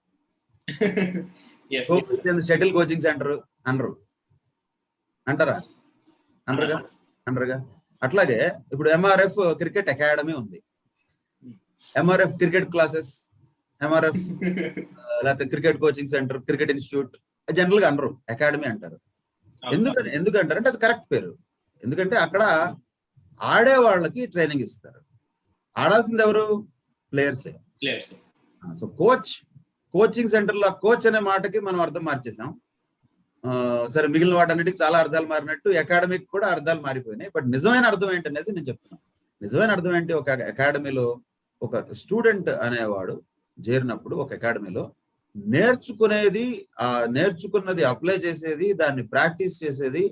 Yes. Gopichand shuttle coaching centre అనరు, అంటారా? అనరుగా, అనరుగా. అట్లాగే ఇప్పుడు ఎంఆర్ఎఫ్ క్రికెట్ అకాడమీ ఉంది, ఎంఆర్ఎఫ్ క్రికెట్ క్లాసెస్, ఎంఆర్ఎఫ్ లేకపోతే cricket coaching centre, cricket institute general గా అనరు, అకాడమీ అంటారు. ఎందుకంటారంటే అది కరెక్ట్ పేరు. ఎందుకంటే అక్కడ ఆడే వాళ్ళకి ట్రైనింగ్ ఇస్తారు. ఆడాల్సింది ఎవరు? ప్లేయర్సే. సో కోచింగ్ సెంటర్ లో కోచ్ అనే మాటకి మనం అర్థం మార్చేసాం. సరే, మిగిలిన వాటన్నిటికి చాలా అర్థాలు మారినట్టు అకాడమీకి కూడా అర్థాలు మారిపోయినాయి. బట్ నిజమైన అర్థం ఏంటనేది నేను చెప్తున్నాను. నిజమైన అర్థం ఏంటి? ఒక అకాడమీలో ఒక స్టూడెంట్ అనేవాడు చేరినప్పుడు ఒక అకాడమీలో నేర్చుకున్నది అప్లై చేసేది, దాన్ని ప్రాక్టీస్ చేసేది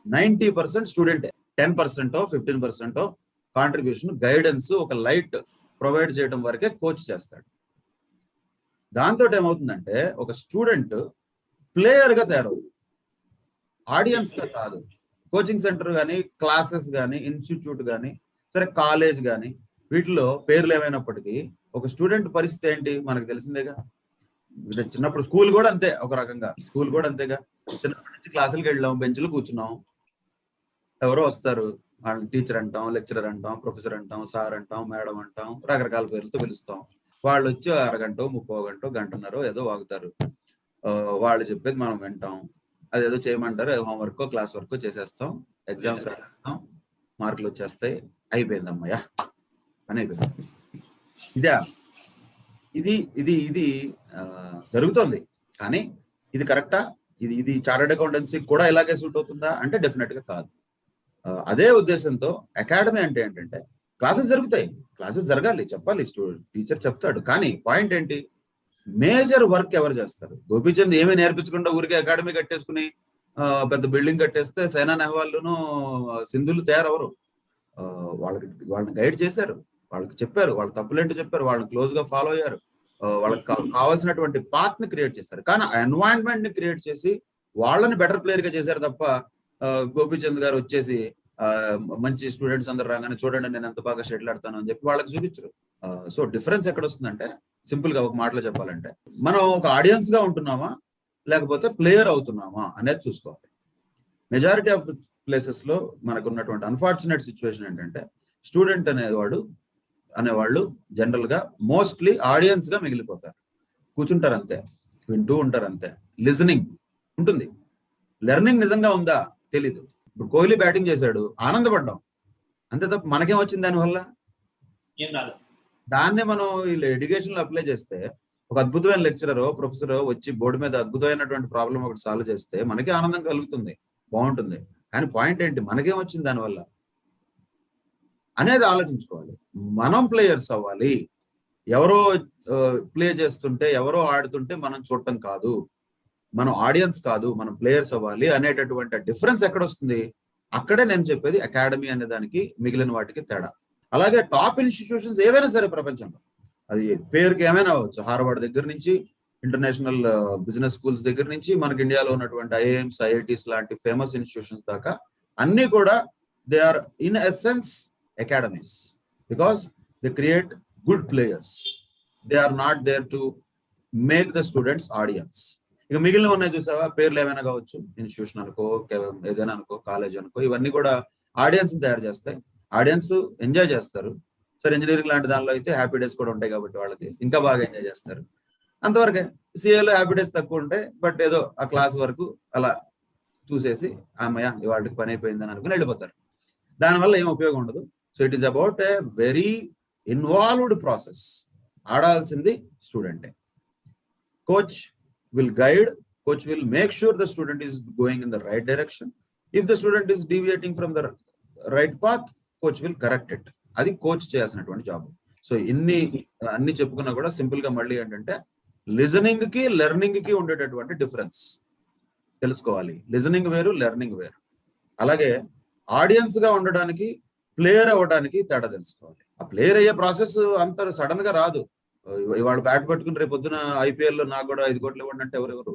90% స్టూడెంట్. 10% 15% కాంట్రిబ్యూషన్, గైడెన్స్, ఒక లైట్ ప్రొవైడ్ చేయడం వరకే కోచ్ చేస్తాడు. దాంతో ఏమవుతుందంటే ఒక స్టూడెంట్ ప్లేయర్ గా తయారవుతుంది, ఆడియన్స్ గా కాదు. కోచింగ్ సెంటర్ కానీ, క్లాసెస్ కానీ, ఇన్స్టిట్యూట్ కానీ, సరే కాలేజ్ కానీ, వీటిలో పేర్లు ఏమైనప్పటికీ ఒక స్టూడెంట్ పరిస్థితి ఏంటి మనకు తెలిసిందేగా. చిన్నప్పుడు స్కూల్ కూడా అంతే, ఒక రకంగా స్కూల్ కూడా అంతేగా. చిన్నప్పటి నుంచి క్లాసులకు వెళ్ళాం, బెంచ్లు కూర్చున్నాం, ఎవరో వస్తారు, వాళ్ళని టీచర్ అంటాం, లెక్చరర్ అంటాం, ప్రొఫెసర్ అంటాం, సార్ అంటాం, మేడం అంటాం, రకరకాల పేర్లతో పిలుస్తాం. వాళ్ళు వచ్చి అరగంట, 30 గంట, గంటన్నర ఏదో వాగుతారు. వాళ్ళు చెప్పేది మనం వింటాం, అదేదో చేయమంటారు, హోంవర్క్ క్లాస్ వర్క్ చేసేస్తాం, ఎగ్జామ్స్ రాసేస్తాం, మార్కులు వచ్చేస్తాయి, అయిపోయింది అమ్మయ్య అని అయిపోయింది. ఇది ఇది ఇది జరుగుతుంది. కానీ ఇది కరెక్టా? ఇది చార్టర్డ్ అకౌంటెన్సీకి కూడా ఇలాగే సూట్ అవుతుందా అంటే డెఫినెట్ గా కాదు. అదే ఉద్దేశంతో అకాడమీ అంటే ఏంటంటే క్లాసెస్ జరుగుతాయి, క్లాసెస్ జరగాలి, చెప్పాలి, టీచర్ చెప్తాడు. కానీ పాయింట్ ఏంటి? మేజర్ వర్క్ ఎవరు చేస్తారు? గోపీచంద్ ఏమీ నేర్పించకుండా ఊరికే అకాడమీ కట్టేసుకుని పెద్ద బిల్డింగ్ కట్టేస్తే సైనా నెహ్వాల్ను, సింధులు తయారవరు. వాళ్ళని గైడ్ చేశారు, వాళ్ళకి చెప్పారు, వాళ్ళ తప్పులేంటో చెప్పారు, వాళ్ళని క్లోజ్ గా ఫాలో అయ్యారు, వాళ్ళకి కావాల్సినటువంటి పాత్ ని క్రియేట్ చేశారు. కానీ ఆ ఎన్వైరన్మెంట్ ని క్రియేట్ చేసి వాళ్ళని బెటర్ ప్లేయర్ గా చేశారు తప్ప గోపీచంద్ గారు వచ్చేసి మంచి స్టూడెంట్స్ అందరు రాగానే చూడండి నేను ఎంత బాగా షటిల్ ఆడతాను అని చెప్పి వాళ్ళకి చూపించరు. సో డిఫరెన్స్ ఎక్కడ వస్తుందంటే, సింపుల్ గా ఒక మాటలో చెప్పాలంటే, మనం ఒక ఆడియన్స్ గా ఉంటున్నామా లేకపోతే ప్లేయర్ అవుతున్నామా అనేది చూసుకోవాలి. మెజారిటీ ఆఫ్ ద ప్లేసెస్ లో మనకు ఉన్నటువంటి అన్ఫార్చునేట్ సిచ్యువేషన్ ఏంటంటే, స్టూడెంట్ అనేవాళ్ళు జనరల్ గా మోస్ట్లీ ఆడియన్స్ గా మిగిలిపోతారు. కూర్చుంటారు అంతే, వింటూ ఉంటారు అంతే. లిజనింగ్ ఉంటుంది, లెర్నింగ్ నిజంగా ఉందా తెలీదు. ఇప్పుడు కోహ్లీ బ్యాటింగ్ చేశాడు, ఆనందపడ్డాం అంతే తప్ప మనకేం వచ్చింది దానివల్ల? దాన్నే మనం ఎడ్యుకేషన్ లో అప్లై చేస్తే, ఒక అద్భుతమైన లెక్చరర్, ప్రొఫెసర్ వచ్చి బోర్డు మీద అద్భుతమైనటువంటి ప్రాబ్లం ఒకటి సాల్వ్ చేస్తే మనకి ఆనందం కలుగుతుంది, బాగుంటుంది. కానీ పాయింట్ ఏంటి, మనకేం వచ్చింది దానివల్ల అనేది ఆలోచించుకోవాలి. మనం ప్లేయర్స్ అవ్వాలి. ఎవరో ప్లే చేస్తుంటే, ఎవరో ఆడుతుంటే మనం చూడటం కాదు, మనం ఆడియన్స్ కాదు, మనం ప్లేయర్స్ అవ్వాలి అనేటటువంటి డిఫరెన్స్ ఎక్కడ వస్తుంది? అక్కడే నేను చెప్పేది అకాడమీ అనే దానికి మిగిలిన వాటికి తేడా. అలాగే టాప్ ఇన్స్టిట్యూషన్స్ ఏవైనా సరే ప్రపంచంలో, అది పేరుకి ఏమైనా అవ్వచ్చు, హార్వర్డ్ దగ్గర నుంచి ఇంటర్నేషనల్ బిజినెస్ స్కూల్స్ దగ్గర నుంచి మనకి ఇండియాలో ఉన్నటువంటి ఐఐఎంస్, ఐఐటీస్ లాంటి ఫేమస్ ఇన్స్టిట్యూషన్స్ దాకా అన్ని కూడా they are in essence academies because they create good players. They are not there to make the students audience. ఇక మిగిలిన ఉన్నాయి చూసావా, పేర్లు ఏమైనా కావచ్చు, ఇన్స్టిట్యూషన్ అనుకో, ఏదైనా అనుకో, కాలేజ్ అనుకో, ఇవన్నీ కూడా ఆడియన్స్ తయారు చేస్తాయి. ఆడియన్స్ ఎంజాయ్ చేస్తారు. సరే, ఇంజనీరింగ్ లాంటి దానిలో అయితే హ్యాపీ డేస్ కూడా ఉంటాయి కాబట్టి వాళ్ళకి ఇంకా బాగా ఎంజాయ్ చేస్తారు. అంతవరకే. సిఏలో హ్యాపీ డేస్ తక్కువ ఉంటాయి, బట్ ఏదో ఆ క్లాస్ వరకు అలా చూసేసి అమ్మయ్య ఇవాళకి పని అయిపోయిందని అనుకుని వెళ్ళిపోతారు. దానివల్ల ఏం ఉపయోగం ఉండదు. So it is about a very involved process. ఆడాల్సింది స్టూడెంటే. Coach will guide, coach will make sure the student is going in the right direction. If the student is deviating from the right path, coach will correct it. అది coach చేయాల్సినటువంటి job. So అన్ని చెప్పుకున్నా కూడా simple గా మళ్ళీ ఏంటంటే, listening కి learning కి ఉండేటటువంటి డిఫరెన్స్ తెలుసుకోవాలి. లిజనింగ్ వేరు, లెర్నింగ్ వేరు. అలాగే ఆడియన్స్ గా ఉండడానికి, ప్లేయర్ అవ్వడానికి తేడా తెలుసుకోవాలి. ఆ ప్లేయర్ అయ్యే ప్రాసెస్ అంత సడన్ గా రాదు. ఇవాళ బ్యాట్ పట్టుకుని రేపు పొద్దున ఐపీఎల్ లో నాకు కూడా 5 కోట్లు ఇవ్వండి అంటే ఎవరెవరు?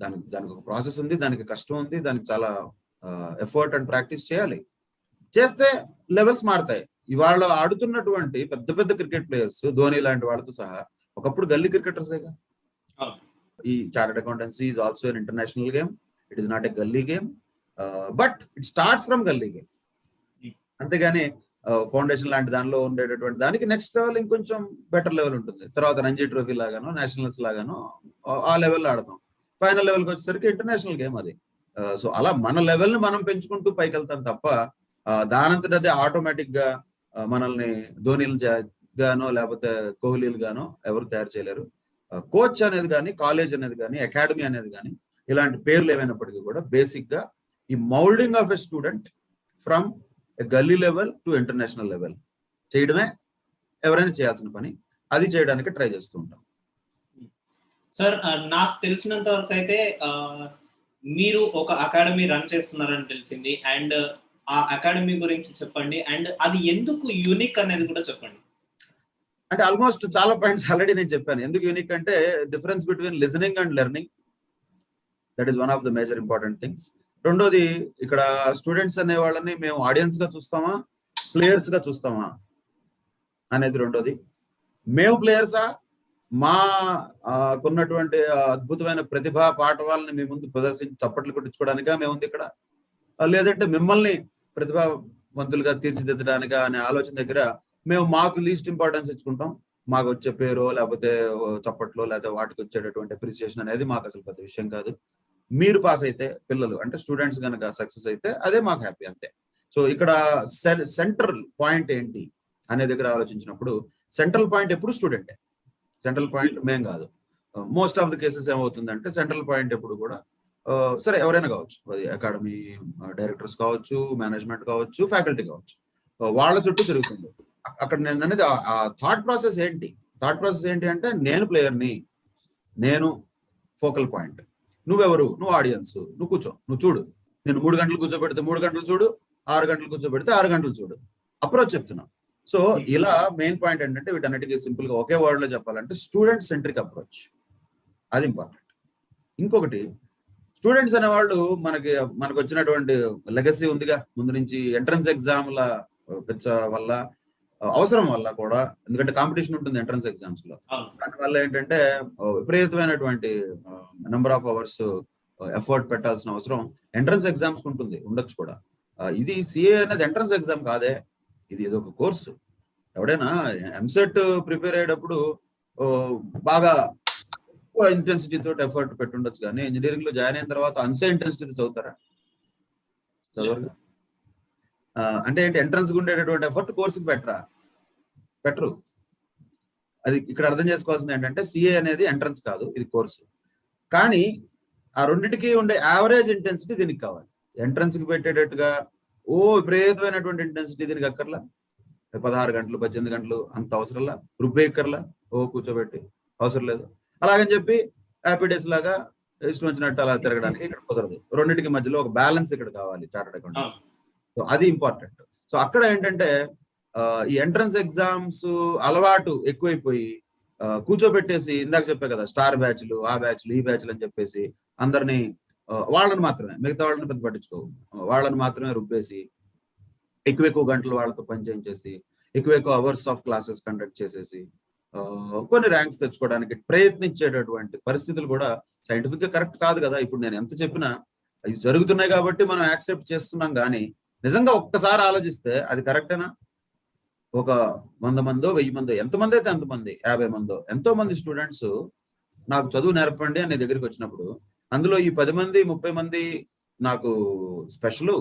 దానికి ఒక ప్రాసెస్ ఉంది, దానికి కష్టం ఉంది, దానికి చాలా ఎఫర్ట్ అండ్ ప్రాక్టీస్ చేయాలి. చేస్తే లెవెల్స్ మారుతాయి. ఇవాళ ఆడుతున్నటువంటి పెద్ద పెద్ద క్రికెట్ ప్లేయర్స్, ధోని లాంటి వాళ్ళతో సహా ఒకప్పుడు గల్లీ క్రికెటర్సేగా. అవును. ఈ chartered accountancy is also an international game. It is not a gully game, but it starts from gully game. అంతేగాని ఫౌండేషన్ లాంటి దానిలో ఉండేటటువంటి దానికి నెక్స్ట్ లెవెల్ ఇంకొంచెం బెటర్ లెవెల్ ఉంటుంది. తర్వాత రంజీ ట్రోఫీ లాగానో నేషనల్స్ లాగానో ఆ లెవెల్లో ఆడతాం. ఫైనల్ లెవెల్కి వచ్చేసరికి ఇంటర్నేషనల్ గేమ్ అది. సో అలా మన లెవెల్ని మనం పెంచుకుంటూ పైకి వెళ్తాం తప్ప దానంతట అదే ఆటోమేటిక్ గా మనల్ని ధోనీలు గానో లేకపోతే కోహ్లీలు గానో ఎవరు తయారు చేయలేరు. కోచ్ అనేది కానీ, కాలేజ్ అనేది కానీ, అకాడమీ అనేది కానీ, ఇలాంటి పేర్లు ఏమైనప్పటికీ కూడా బేసిక్ గా ఈ moulding of a student from గల్లీ లెవెల్ టు ఇంటర్నేషనల్ లెవెల్ చేయడమే ఎవరైనా చేయాల్సిన పని. అది చేయడానికి ట్రై చేస్తూ ఉంటాం. సార్, నాకు తెలిసినంత వరకు అయితే మీరు ఒక అకాడమీ రన్ చేస్తున్నారని తెలిసింది. అండ్ ఆ అకాడమీ గురించి చెప్పండి. అండ్ అది ఎందుకు యూనిక్ అనేది కూడా చెప్పండి. అంటే ఆల్మోస్ట్ చాలా పాయింట్స్ ఆల్రెడీ నేను చెప్పాను. ఎందుకు యూనిక్ అంటే difference between listening and learning, that is one of the major important things. రెండోది, ఇక్కడ స్టూడెంట్స్ అనే వాళ్ళని మేము ఆడియన్స్ గా చూస్తామా, ప్లేయర్స్ గా చూస్తామా అనేది రెండోది. మేము ప్లేయర్సా, మా ఉన్నటువంటి అద్భుతమైన ప్రతిభా పాఠవాలని మీ ముందు ప్రదర్శించి చప్పట్లు కొట్టించుకోవడానికా మేముంది ఇక్కడ, లేదంటే మిమ్మల్ని ప్రతిభావంతులుగా తీర్చిదిద్దడానికా అనే ఆలోచన దగ్గర మేము మాకు లీస్ట్ ఇంపార్టెన్స్ ఇచ్చుకుంటాం. మాకు వచ్చే పేరు లేకపోతే చప్పట్లో లేకపోతే వాటికి వచ్చేటటువంటి అప్రిసియేషన్ అనేది మాకు అసలు పెద్ద విషయం కాదు. మీరు పాస్ అయితే, పిల్లలు అంటే స్టూడెంట్స్ కనుక సక్సెస్ అయితే అదే మాకు హ్యాపీ, అంతే. సో ఇక్కడ సెంట్రల్ పాయింట్ ఏంటి అనే దగ్గర ఆలోచించినప్పుడు సెంట్రల్ పాయింట్ ఎప్పుడు స్టూడెంటే. సెంట్రల్ పాయింట్ మేం కాదు. మోస్ట్ ఆఫ్ ద కేసెస్ ఏమవుతుందంటే సెంట్రల్ పాయింట్ ఎప్పుడు కూడా సరే ఎవరైనా కావచ్చు, అది అకాడమీ డైరెక్టర్స్ కావచ్చు, మేనేజ్మెంట్ కావచ్చు, ఫ్యాకల్టీ కావచ్చు, వాళ్ళ చుట్టూ తిరుగుతుంది. అక్కడ నేను అనేది ఆ థాట్ ప్రాసెస్ ఏంటి అంటే నేను ప్లేయర్ని, నేను ఫోకల్ పాయింట్, నువ్వెవరు, నువ్వు ఆడియన్స్, నువ్వు కూర్చో, నువ్వు చూడు, నేను 3 గంటలు కూర్చోబెడితే 3 గంటలు చూడు, 6 గంటలు కూర్చోబెడితే 6 గంటలు చూడు, అప్రోచ్ చెప్తున్నా. సో ఇలా మెయిన్ పాయింట్ ఏంటంటే వీటన్నిటికీ సింపుల్ గా ఒకే వర్డ్ లో చెప్పాలంటే స్టూడెంట్ సెంట్రిక్ అప్రోచ్, అది ఇంపార్టెంట్. ఇంకొకటి, స్టూడెంట్స్ అనేవాళ్ళు మనకు వచ్చినటువంటి లెగసీ ఉందిగా ముందు నుంచి, ఎంట్రన్స్ ఎగ్జామ్ల వల్ల, అవసరం వల్ల కూడా, ఎందుకంటే కాంపిటీషన్ ఉంటుంది ఎంట్రన్స్ ఎగ్జామ్స్ లో. దానివల్ల ఏంటంటే విపరీతమైనటువంటి నెంబర్ ఆఫ్ అవర్స్ ఎఫర్ట్ పెట్టాల్సిన అవసరం ఎంట్రన్స్ ఎగ్జామ్స్ ఉంటుంది, ఉండొచ్చు కూడా. ఇది సిఏ అనేది ఎంట్రన్స్ ఎగ్జామ్ కాదే, ఇది ఒక కోర్సు. ఎవడైనా ఎంసెట్ ప్రిపేర్ అయ్యేటప్పుడు బాగా ఇంటెన్సిటీ తోటి ఎఫర్ట్ పెట్టుండొచ్చు, కానీ ఇంజనీరింగ్ లో జాయిన్ అయిన తర్వాత అంతే ఇంటెన్సిటీ చదువుతారా? చదవరు. అంటే ఏంటి, ఎంట్రన్స్ కు ఉండేటటువంటి ఎఫర్ట్ కోర్సుకి పెట్టరు. అది ఇక్కడ అర్థం చేసుకోవాల్సింది ఏంటంటే సిఏ అనేది ఎంట్రన్స్ కాదు, ఇది కోర్సు. కానీ ఆ రెండింటికి ఉండే యావరేజ్ ఇంటెన్సిటీ దీనికి కావాలి. ఎంట్రన్స్ కి పెట్టేటట్టుగా విపరీతమైనటువంటి ఇంటెన్సిటీ దీనికి అక్కర్లా. 16 గంటలు 18 గంటలు అంత అవసరంలా, రుబ్బేక్కర్లా, కూర్చోబెట్టి అవసరం లేదు. అలాగని చెప్పి హ్యాపీ డేస్ లాగా ఇష్టం వచ్చినట్టు అలా తిరగడానికి ఇక్కడ కుదరదు. రెండింటికి మధ్యలో ఒక బ్యాలెన్స్ ఇక్కడ కావాలి చార్టర్డ్ అకౌంటెంట్స్. సో అది ఇంపార్టెంట్. సో అక్కడ ఏంటంటే ఈ ఎంట్రన్స్ ఎగ్జామ్స్ అలవాటు ఎక్కువైపోయి కూర్చోబెట్టేసి, ఇందాక చెప్పే కదా స్టార్ బ్యాచ్లు, ఆ బ్యాచ్లు, ఈ బ్యాచ్లు అని చెప్పేసి అందరినీ వాళ్ళని మాత్రమే, మిగతా వాళ్ళని పెద్ద పట్టించుకోవు, వాళ్ళని మాత్రమే రుబ్బేసి ఎక్కువ గంటలు వాళ్ళతో పనిచేయించేసి ఎక్కువ అవర్స్ ఆఫ్ క్లాసెస్ కండక్ట్ చేసేసి కొన్ని ర్యాంక్స్ తెచ్చుకోవడానికి ప్రయత్నించేటటువంటి పరిస్థితులు కూడా సైంటిఫిక్ గా కరెక్ట్ కాదు కదా. ఇప్పుడు నేను ఎంత చెప్పినా అవి జరుగుతున్నాయి కాబట్టి మనం యాక్సెప్ట్ చేస్తున్నాం, కానీ నిజంగా ఒక్కసారి ఆలోచిస్తే అది కరెక్టేనా? ఒక 100 మందో 1000 మందో, ఎంతమంది అయితే అంతమంది, 50 మందో, ఎంతో మంది స్టూడెంట్స్ నాకు చదువు నేర్పండి అనే దగ్గరికి వచ్చినప్పుడు అందులో ఈ 10 మంది 30 మంది నాకు స్పెషల్,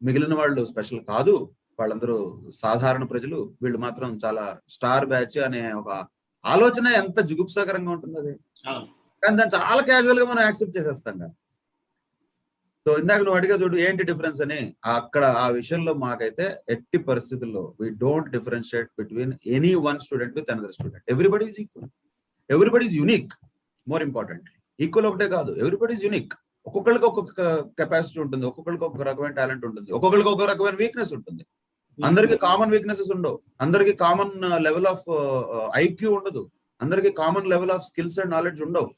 మిగిలిన వాళ్ళు స్పెషల్ కాదు, వాళ్ళందరూ సాధారణ ప్రజలు, వీళ్ళు మాత్రం చాలా స్టార్ బ్యాచ్ అనే ఒక ఆలోచన ఎంత జుగుప్సాకరంగా ఉంటుంది అది. కానీ దాన్ని చాలా క్యాజువల్ గా మనం యాక్సెప్ట్ చేసేస్తాం కదా. సో ఇందాక నువ్వు అడిగా చూడు ఏంటి డిఫరెన్స్ అని, అక్కడ ఆ విషయంలో మాకైతే ఎట్టి పరిస్థితుల్లో we don't differentiate between any one student with another student. Everybody is equal, everybody is unique. More importantly equal ఒకటే కాదు, ఎవ్రీబడి ఈజ్ యూనిక్. ఒక్కొక్కరికి ఒక్కొక్క కెపాసిటీ ఉంటుంది, ఒక్కొక్కరికి ఒక్కొక్క రకమైన టాలెంట్ ఉంటుంది, ఒక్కొక్కరికి ఒక్కొక్క రకమైన వీక్నెస్ ఉంటుంది. అందరికి కామన్ వీక్నెసెస్ ఉండవు, అందరికి కామన్ లెవెల్ ఆఫ్ ఐక్యూ ఉండదు, అందరికి common level of skills and knowledge ఉండవు.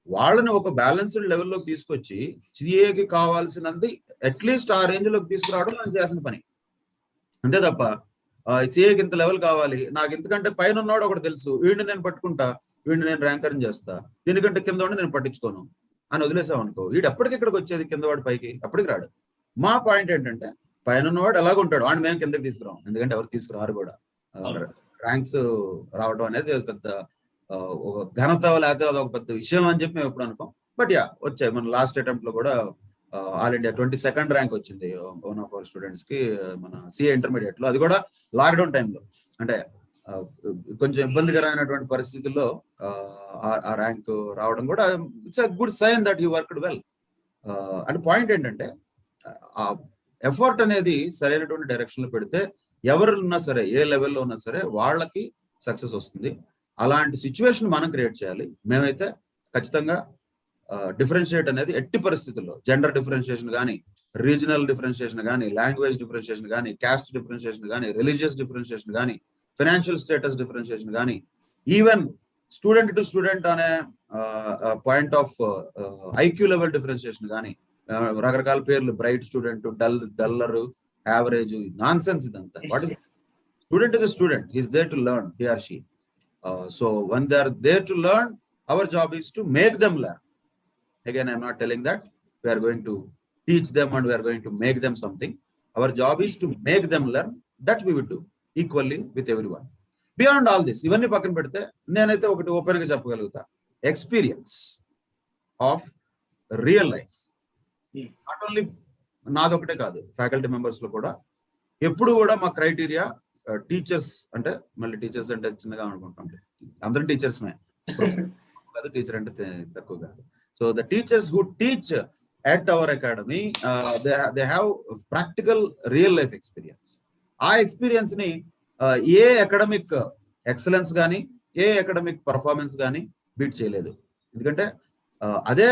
వాళ్ళని ఒక బ్యాలెన్స్డ్ లెవెల్లోకి తీసుకొచ్చి సిఏకి కావాల్సినది అట్లీస్ట్ ఆ రేంజ్ లోకి తీసుకురావడం మనం చేయాల్సిన పని, అంతే తప్ప సిఏకి ఇంత లెవెల్ కావాలి, నాకు ఇంతకంటే పైన ఉన్నాడు ఒకటి తెలుసు, వీడిని నేను పట్టుకుంటా, వీడిని నేను ర్యాంకర్ చేస్తా, దీనికంటే కింద ఉండి నేను పట్టించుకోను అని వదిలేసాం అనుకో, వీడు ఎప్పటికిక్కడికి వచ్చేది కింద వాడు పైకి ఎప్పటికి రాడు. మా పాయింట్ ఏంటంటే పైన ఉన్నవాడు ఎలాగుంటాడు వాడిని మేము కిందకి తీసుకురాం, ఎందుకంటే ఎవరు తీసుకురారు కూడా. ర్యాంక్స్ రావడం అనేది పెద్ద ఒక ఘనత లేకపోతే అదొక పెద్ద విషయం అని చెప్పి మేము ఎప్పుడు అనుకోం. బట్ యా వచ్చాయి. మన లాస్ట్ అటెంప్ట్ లో కూడా ఆల్ ఇండియా 22nd ర్యాంక్ వచ్చింది వన్ ఆఫ్ అవర్ స్టూడెంట్స్ కి, మన సిఏ ఇంటర్మీడియట్ లో. అది కూడా లాక్డౌన్ టైంలో, అంటే కొంచెం ఇబ్బందికరమైనటువంటి పరిస్థితుల్లో ఆ ర్యాంక్ రావడం కూడా it's a good sign that you worked well. And point ఏంటంటే ఆ ఎఫర్ట్ అనేది సరైనటువంటి డైరెక్షన్ లో పెడితే ఎవరు ఉన్నా సరే, ఏ లెవెల్లో ఉన్నా సరే వాళ్ళకి సక్సెస్ వస్తుంది. అలాంటి సిచ్యువేషన్ మనం క్రియేట్ చేయాలి. మేమైతే ఖచ్చితంగా డిఫరెన్షియేట్ అనేది ఎట్టి పరిస్థితుల్లో, జెండర్ డిఫరెన్షియేషన్ కానీ, రీజనల్ డిఫరెన్షియేషన్ కానీ, లాంగ్వేజ్ డిఫరెన్షియేషన్ కానీ, క్యాస్ట్ డిఫరెన్షియేషన్ కానీ, రిలీజియస్ డిఫరెన్షియేషన్ కానీ, ఫైనాన్షియల్ స్టేటస్ డిఫరెన్షియేషన్ కానీ, ఈవెన్ స్టూడెంట్ టు స్టూడెంట్ అనే point of IQ level differentiation కానీ, రకరకాల పేర్లు, bright student, duller, average, nonsense ఇదంతా. What is student is a student, he is there to learn, he or she. So when they are there to learn, our job is to make them learn. Again, I'm not telling that we are going to teach them and we are going to make them something. Our job is to make them learn. That we will do equally with everyone. Beyond all this, ఇవన్నీ పక్కన పెడితే నేనైతే ఒకటి open గా చెప్పగలుగుతా, experience of real life. Not only నాదొకటే కాదు, faculty members లో కూడా ఎప్పుడు కూడా మా క్రైటీరియా టీచర్స్, అంటే మళ్ళీ టీచర్స్ అంటే చిన్నగా అనుకుంటాం, అందరూ టీచర్స్ కాదు, టీచర్ అంటే తక్కువ కాదు. So the teachers who teach at our academy, they have practical real life experience. ఆ ఎక్స్పీరియన్స్ ని ఏ అకాడమిక్ ఎక్సలెన్స్ కానీ, ఏ అకాడమిక్ పర్ఫార్మెన్స్ కానీ బీట్ చేయలేదు. ఎందుకంటే అదే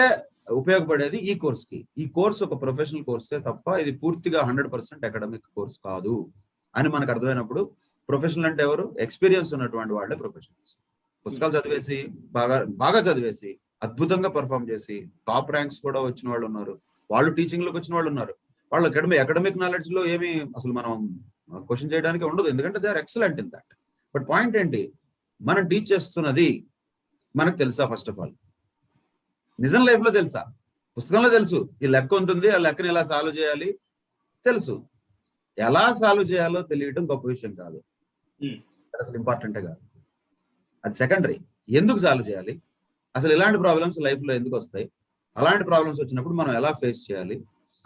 ఉపయోగపడేది ఈ కోర్స్ కి. ఈ కోర్స్ ఒక ప్రొఫెషనల్ కోర్సే తప్ప ఇది పూర్తిగా 100% అకాడమిక్ కోర్స్ కాదు అని మనకు అర్థమైనప్పుడు, ప్రొఫెషనల్ అంటే ఎవరు? ఎక్స్పీరియన్స్ ఉన్నటువంటి వాళ్ళే ప్రొఫెషనల్స్. పుస్తకాలు చదివేసి బాగా చదివేసి అద్భుతంగా పర్ఫామ్ చేసి టాప్ ర్యాంక్స్ కూడా వచ్చిన వాళ్ళు ఉన్నారు, వాళ్ళు టీచింగ్ లోకి వచ్చిన వాళ్ళు ఉన్నారు. వాళ్ళు అకాడమిక్ నాలెడ్జ్ లో ఏమి అసలు మనం క్వశ్చన్ చేయడానికి ఉండదు, ఎందుకంటే they are excellent in that. But point ఏంటి, మనం టీచ్ చేస్తున్నది మనకు తెలుసా? ఫస్ట్ ఆఫ్ ఆల్ నిజం లైఫ్ లో తెలుసా? పుస్తకంలో తెలుసు, ఈ లెక్క ఉంటుంది, ఆ లెక్కని ఎలా సాల్వ్ చేయాలి తెలుసు. ఎలా సాల్వ్ చేయాలో తెలియటం గొప్ప విషయం కాదు, అసలు ఇంపార్టెంటే కాదు, అది సెకండరీ. ఎందుకు సాల్వ్ చేయాలి, అసలు ఇలాంటి ప్రాబ్లమ్స్ లైఫ్ లో ఎందుకు వస్తాయి, అలాంటి ప్రాబ్లమ్స్ వచ్చినప్పుడు మనం ఎలా ఫేస్ చేయాలి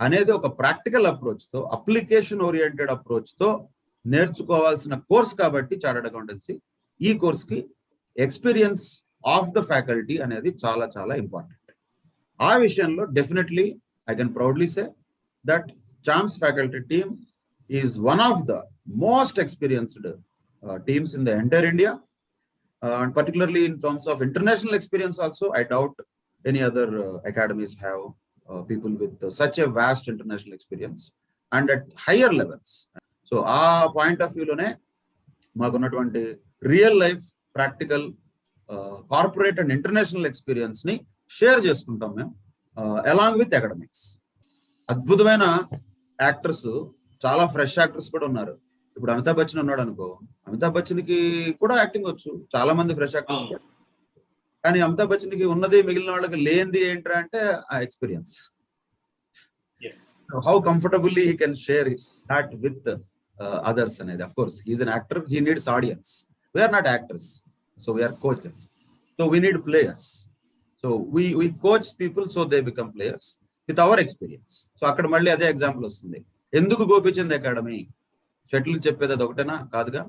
అనేది ఒక ప్రాక్టికల్ అప్రోచ్ తో, అప్లికేషన్ ఓరియంటెడ్ అప్రోచ్ తో నేర్చుకోవాల్సిన కోర్స్ కాబట్టి చార్టర్డ్ అకౌంటెన్సీ. ఈ కోర్స్ కి ఎక్స్పీరియన్స్ ఆఫ్ ద ఫ్యాకల్టీ అనేది చాలా చాలా ఇంపార్టెంట్. ఆ విషయంలో definitely I can proudly say that Champs faculty team is one of the most experienced teams in the entire India, and particularly in terms of international experience also. I doubt any other academies have people with such a vast international experience and at higher levels. So a point of view lone maakunnatuvanti real life practical corporate and international experience ni share chestuntam mem along with academics. అద్భుతమైన actors, చాలా fresh actors కూడా ఉన్నారు. ఇప్పుడు అమితాబ్ బచ్చన్ ఉన్నాడు అనుకో, అమితాబ్ బచ్చన్ కి కూడా acting వచ్చు, చాలా మంది ఫ్రెష్ యాక్టర్స్. కానీ అమితాబ్ బచ్చన్ కి ఉన్నది మిగిలిన వాళ్ళకి లేనిది ఏంటంటే అంటే ఆ experience. How comfortably he can share that with others అనేది. Of course he is an actor, he needs audience. We are not actors, so we are coaches, so we need players. So we coach people so they become players with our experience. So అక్కడ మళ్ళీ అదే example వస్తుంది. ఎందుకు Gopichand academy? Shuttle చెప్పేది అది ఒకటేనా? కాదుగా,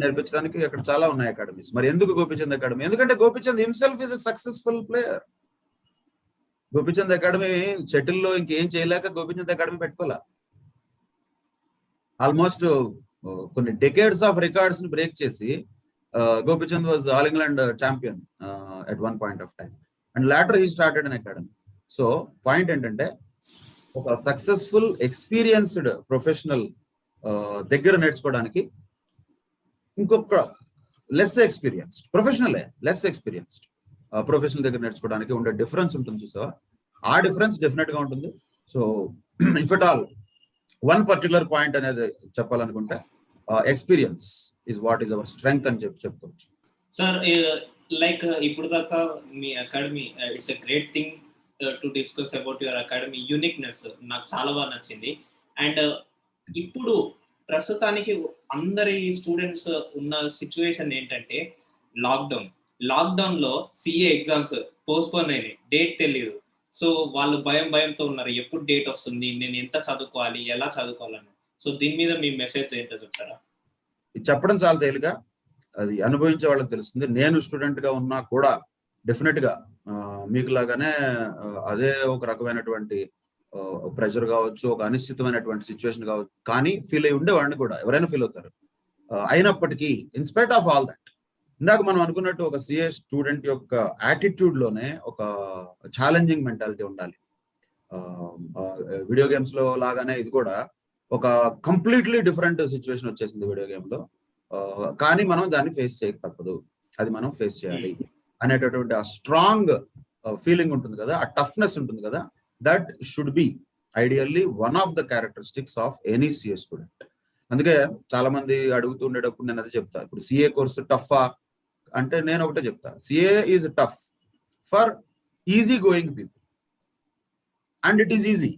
నేర్పించడానికి అక్కడ చాలా ఉన్నాయి అకాడమీస్. మరి ఎందుకు గోపీచంద్ అకాడమీ? ఎందుకంటే Gopichand himself is a successful player. Gopichand academy shuttle లో ఇంకేం చేయలేక గోపీచంద్ అకాడమీ పెట్టుకోలే. ఆల్మోస్ట్ కొన్ని డెకేడ్స్ ఆఫ్ రికార్డ్స్ ని బ్రేక్ చేసి Gopichand was all England champion at one point of time, and later he started an academy. So point ఏంటంటే, ఒక successful experienced professional దగ్గర నేర్చుకోవడానికి ఇంకొక లెస్ ఎక్స్పీరియన్స్డ్ ప్రొఫెషనల్ దగ్గర నేర్చుకోవడానికి ఉండే డిఫరెన్స్ ఉంటుంది చూసావా? ఆ డిఫరెన్స్ డెఫినెట్ గా ఉంటుంది. So if at all one particular point అనేది చెప్పాలనుకుంటే, experience is what is our strength అని చెప్పుకోవచ్చు. సార్ లైక్ ఇప్పుడు దాకా మీ academy it's a great thing to discuss about your academy యూనిక్నెస్ నాకు చాలా బాగా నచ్చింది. అండ్ ఇప్పుడు ప్రస్తుతానికి అందరి స్టూడెంట్స్ ఉన్న సిచ్యువేషన్ ఏంటంటే లాక్డౌన్. లాక్డౌన్‌లో సీఏ ఎగ్జామ్స్ పోస్ట్‌పోన్ అయినాయి. డేట్ తెలీదు. సో వాళ్ళు భయంతో ఉన్నారు. ఎప్పుడు డేట్ వస్తుంది? నేను ఎంత చదువుకోవాలి? ఎలా చదువుకోవాలని? సో దీని మీద మీ మెసేజ్ ఏంటో చెప్తారా? ఇది చెప్పడం చాలా తేలిక. అది అనుభవించే వాళ్ళకి తెలుస్తుంది. నేను స్టూడెంట్ గా ఉన్నా కూడా డెఫినెట్ గా మీకులాగానే అదే ఒక రకమైనటువంటి ప్రెషర్ కావచ్చు, ఒక అనిశ్చితమైనటువంటి సిచ్యువేషన్ కావచ్చు, కానీ ఫీల్ అయి ఉండేవాడిని కూడా, ఎవరైనా ఫీల్ అవుతారు. అయినప్పటికీ ఇన్స్పైట్ ఆఫ్ ఆల్ దట్, ఇందాక మనం అనుకున్నట్టు ఒక సిఏ స్టూడెంట్ యొక్క యాటిట్యూడ్ లోనే ఒక ఛాలెంజింగ్ మెంటాలిటీ ఉండాలి. వీడియో గేమ్స్ లో లాగానే ఇది కూడా ఒక కంప్లీట్లీ డిఫరెంట్ సిచ్యువేషన్ వచ్చేసింది వీడియో గేమ్ లో. కానీ మనం దాన్ని ఫేస్ చేయక తప్పదు, అది మనం ఫేస్ చేయాలి అనేటటువంటి ఆ స్ట్రాంగ్ ఫీలింగ్ ఉంటుంది కదా, ఆ టఫ్నెస్ ఉంటుంది కదా, that should be ideally one of the characteristics of any CA student. అందుకే చాలా మంది అడుగుతుండేటప్పుడు నేను అదే చెప్తా, ఇప్పుడు సిఏ కోర్సు టఫా అంటే నేను ఒకటే చెప్తా, CA is tough for easy going people and it is easy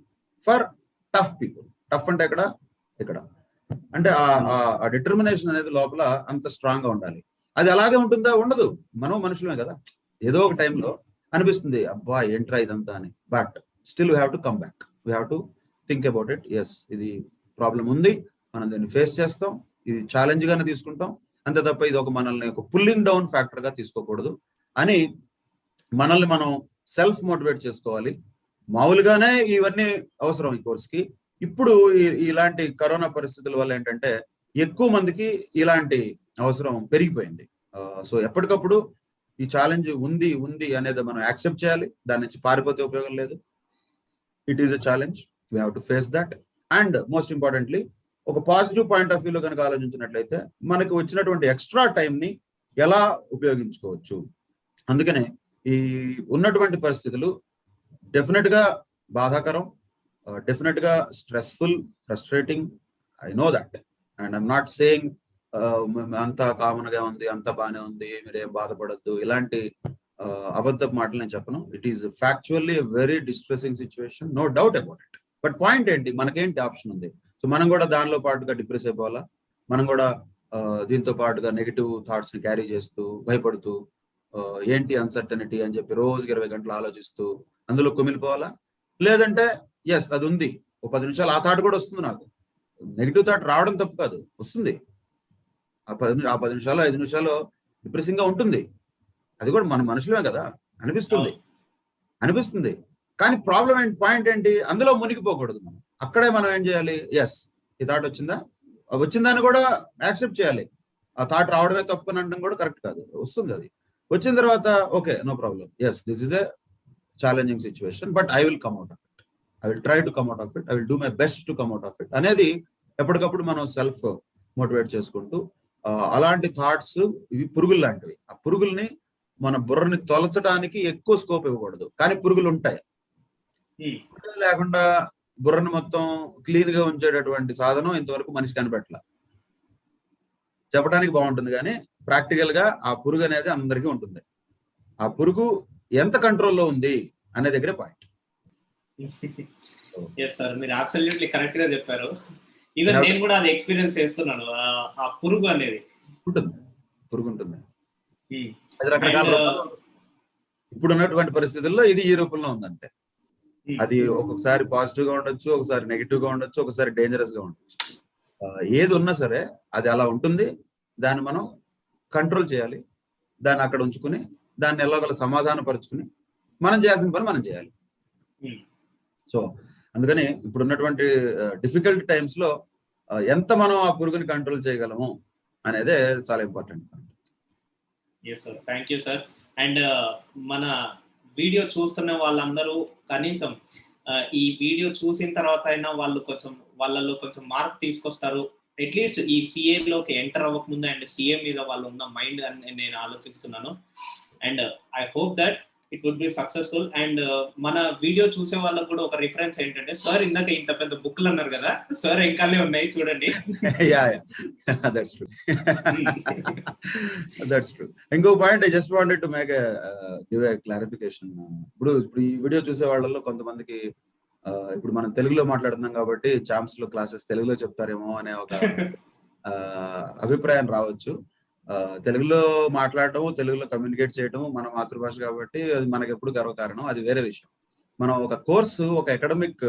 for tough people. Tough అంటే ఇక్కడ అంటే ఆ డిటర్మినేషన్ అనేది లోపల అంత స్ట్రాంగ్ గా ఉండాలి. అది అలాగే ఉంటుందా? ఉండదు. మనం మనుషులమే కదా, ఏదో ఒక టైంలో అనిపిస్తుంది అబ్బా ఏంట్రా ఇదంతా అని. But still we have to come back, we have to think about it. Yes, ఇది ప్రాబ్లం ఉంది, మనం దీన్ని ఫేస్ చేస్తాం, ఇది ఛాలెంజ్ గానే తీసుకుంటాం, అంతే తప్ప ఇది ఒక మనల్ని ఒక పుల్లింగ్ డౌన్ ఫ్యాక్టర్ గా తీసుకోకూడదు అని మనల్ని మనం సెల్ఫ్ మోటివేట్ చేసుకోవాలి. మామూలుగానే ఇవన్నీ అవసరం ఈ కోర్స్కి. ఇప్పుడు ఇలాంటి కరోనా పరిస్థితుల వల్ల ఏంటంటే ఎక్కువ మందికి ఇలాంటి అవసరం పెరిగిపోయింది. సో ఎప్పటికప్పుడు ఈ ఛాలెంజ్ ఉంది అనేది మనం యాక్సెప్ట్ చేయాలి. దాని నుంచి పారిపోతే ఉపయోగం లేదు. It is a challenge, we have to face that. And most importantly ఒక పాజిటివ్ పాయింట్ ఆఫ్ వ్యూలో కనుక ఆలోచించినట్లయితే మనకి వచ్చినటువంటి ఎక్స్ట్రా టైంని ఎలా ఉపయోగించుకోవచ్చు. అందుకనే ఈ ఉన్నటువంటి పరిస్థితులు డెఫినెట్ గా బాధాకరం, డెఫినెట్ గా stressful, frustrating. I know that and I'm not saying అంతా కామన్ గా ఉంది, అంతా బాగానే ఉంది, మీరేం బాధపడద్దు, ఇలాంటి అబద్ధపు మాటలు నేను చెప్పను. It is factually very distressing situation, no doubt about it. But point ఏంటి, మనకేంటి ఆప్షన్ ఉంది? సో మనం కూడా దానిలో పాటుగా డిప్రెస్ అయిపోవాలా? మనం కూడా దీంతో పాటుగా నెగిటివ్ థాట్స్ ని క్యారీ చేస్తూ భయపడుతూ ఏంటి అన్సర్టనిటీ అని చెప్పి రోజుకి 20 గంటలు ఆలోచిస్తూ అందులో కుమిలిపోవాలా? లేదంటే ఎస్ అది ఉంది, ఒక 10 నిమిషాలు ఆ థాట్ కూడా వస్తుంది. నాకు నెగిటివ్ థాట్ రావడం తప్పు కాదు, వస్తుంది. ఆ 10 నిమిషాలు 5 నిమిషాలు డిప్రెసింగ్ గా ఉంటుంది. అది కూడా మన మనుషులమే కదా, అనిపిస్తుంది. కానీ ప్రాబ్లం ఏంటి, పాయింట్ ఏంటి, అందులో మునిగిపోకూడదు. మనం అక్కడే మనం ఏం చేయాలి, ఎస్ ఈ థాట్ వచ్చిందని కూడా యాక్సెప్ట్ చేయాలి. ఆ థాట్ రావడమే తప్పు అని అనడం కూడా కరెక్ట్ కాదు, వస్తుంది. అది వచ్చిన తర్వాత okay, no problem, yes this is a challenging situation, but I will come out of it, I will try to come out of it, I will do my best to come out of it అనేది ఎప్పటికప్పుడు మనం self motivate చేసుకుంటూ, అలాంటి thoughts ఇవి పురుగులు లాంటివి. ఆ పురుగుల్ని మన బుర్రని తొలచడానికి ఎక్కువ స్కోప్ ఇవ్వకూడదు, కానీ పురుగులు ఉంటాయి. లేకుండా బుర్రని మొత్తం క్లీన్ గా ఉంచేటటువంటి సాధనం ఇంతవరకు మనిషి కనిపెట్టలే. చెప్పడానికి బాగుంటుంది కానీ ప్రాక్టికల్ గా ఆ పురుగు అనేది అందరికీ ఉంటుంది. ఆ పురుగు ఎంత కంట్రోల్లో ఉంది అనే దగ్గరే పాయింట్. మీరు అబ్సల్యూట్లీ కరెక్ట్ గా చెప్పారు. ఈవెన్ నేను కూడా అది ఎక్స్పీరియన్స్ చేస్తున్నాను. ఆ పురుగు అనేది పురుగు ఉంటుంది. అది రకరకాల ఇప్పుడు ఉన్నటువంటి పరిస్థితుల్లో ఇది ఈ రూపంలో ఉందంటే అది ఒక్కొక్కసారి పాజిటివ్ గా ఉండొచ్చు, ఒకసారి నెగిటివ్ గా ఉండొచ్చు, ఒకసారి డేంజరస్ గా ఉండొచ్చు. ఏది ఉన్నా సరే అది అలా ఉంటుంది. దాన్ని మనం కంట్రోల్ చేయాలి, దాన్ని అక్కడ ఉంచుకుని దాన్ని ఎలాగోలా సమాధాన పరుచుకుని మనం చేయాల్సిన పని మనం చేయాలి. సో అందుకని ఇప్పుడు ఉన్నటువంటి డిఫికల్ట్ టైమ్స్ లో ఎంత మనం ఆ పురుగుని కంట్రోల్ చేయగలము అనేదే చాలా important. Thank you sir. And మన వీడియో చూస్తున్న వాళ్ళందరూ కనీసం ఈ వీడియో చూసిన తర్వాత అయినా వాళ్ళలో కొంచెం మార్క్ తీసుకొస్తారు. అట్లీస్ట్ ఈ సిఏలోకి ఎంటర్ అవ్వకముందు అండ్ సిఏ మీద వాళ్ళు ఉన్న మైండ్ అని నేను ఆలోచిస్తున్నాను. And I hope that it would be successful. And మన వీడియో చూసే వాళ్ళకు కూడా ఒక రిఫరెన్స్ ఏంటంటే, సార్ ఇందాక ఇంత పెద్ద బుక్లు అన్నారు కదా, సార్ ఇంకానే ఉన్నాయి చూడండి. That's true. That's true. ఇంకో point I just wanted to make give a clarification. ఇప్పుడు ఈ వీడియో చూసే వాళ్ళలో కొంతమందికి ఇప్పుడు మనం తెలుగులో మాట్లాడుతున్నాం కాబట్టి చాంప్స్ లో క్లాసెస్ తెలుగులో చెప్తారేమో అనే ఒక అభిప్రాయం రావచ్చు. తెలుగులో మాట్లాడటం, తెలుగులో కమ్యూనికేట్ చేయడం మన మాతృభాష కాబట్టి అది మనకి ఎప్పుడు గర్వకారణం, అది వేరే విషయం. మనం ఒక కోర్సు, ఒక అకాడమిక్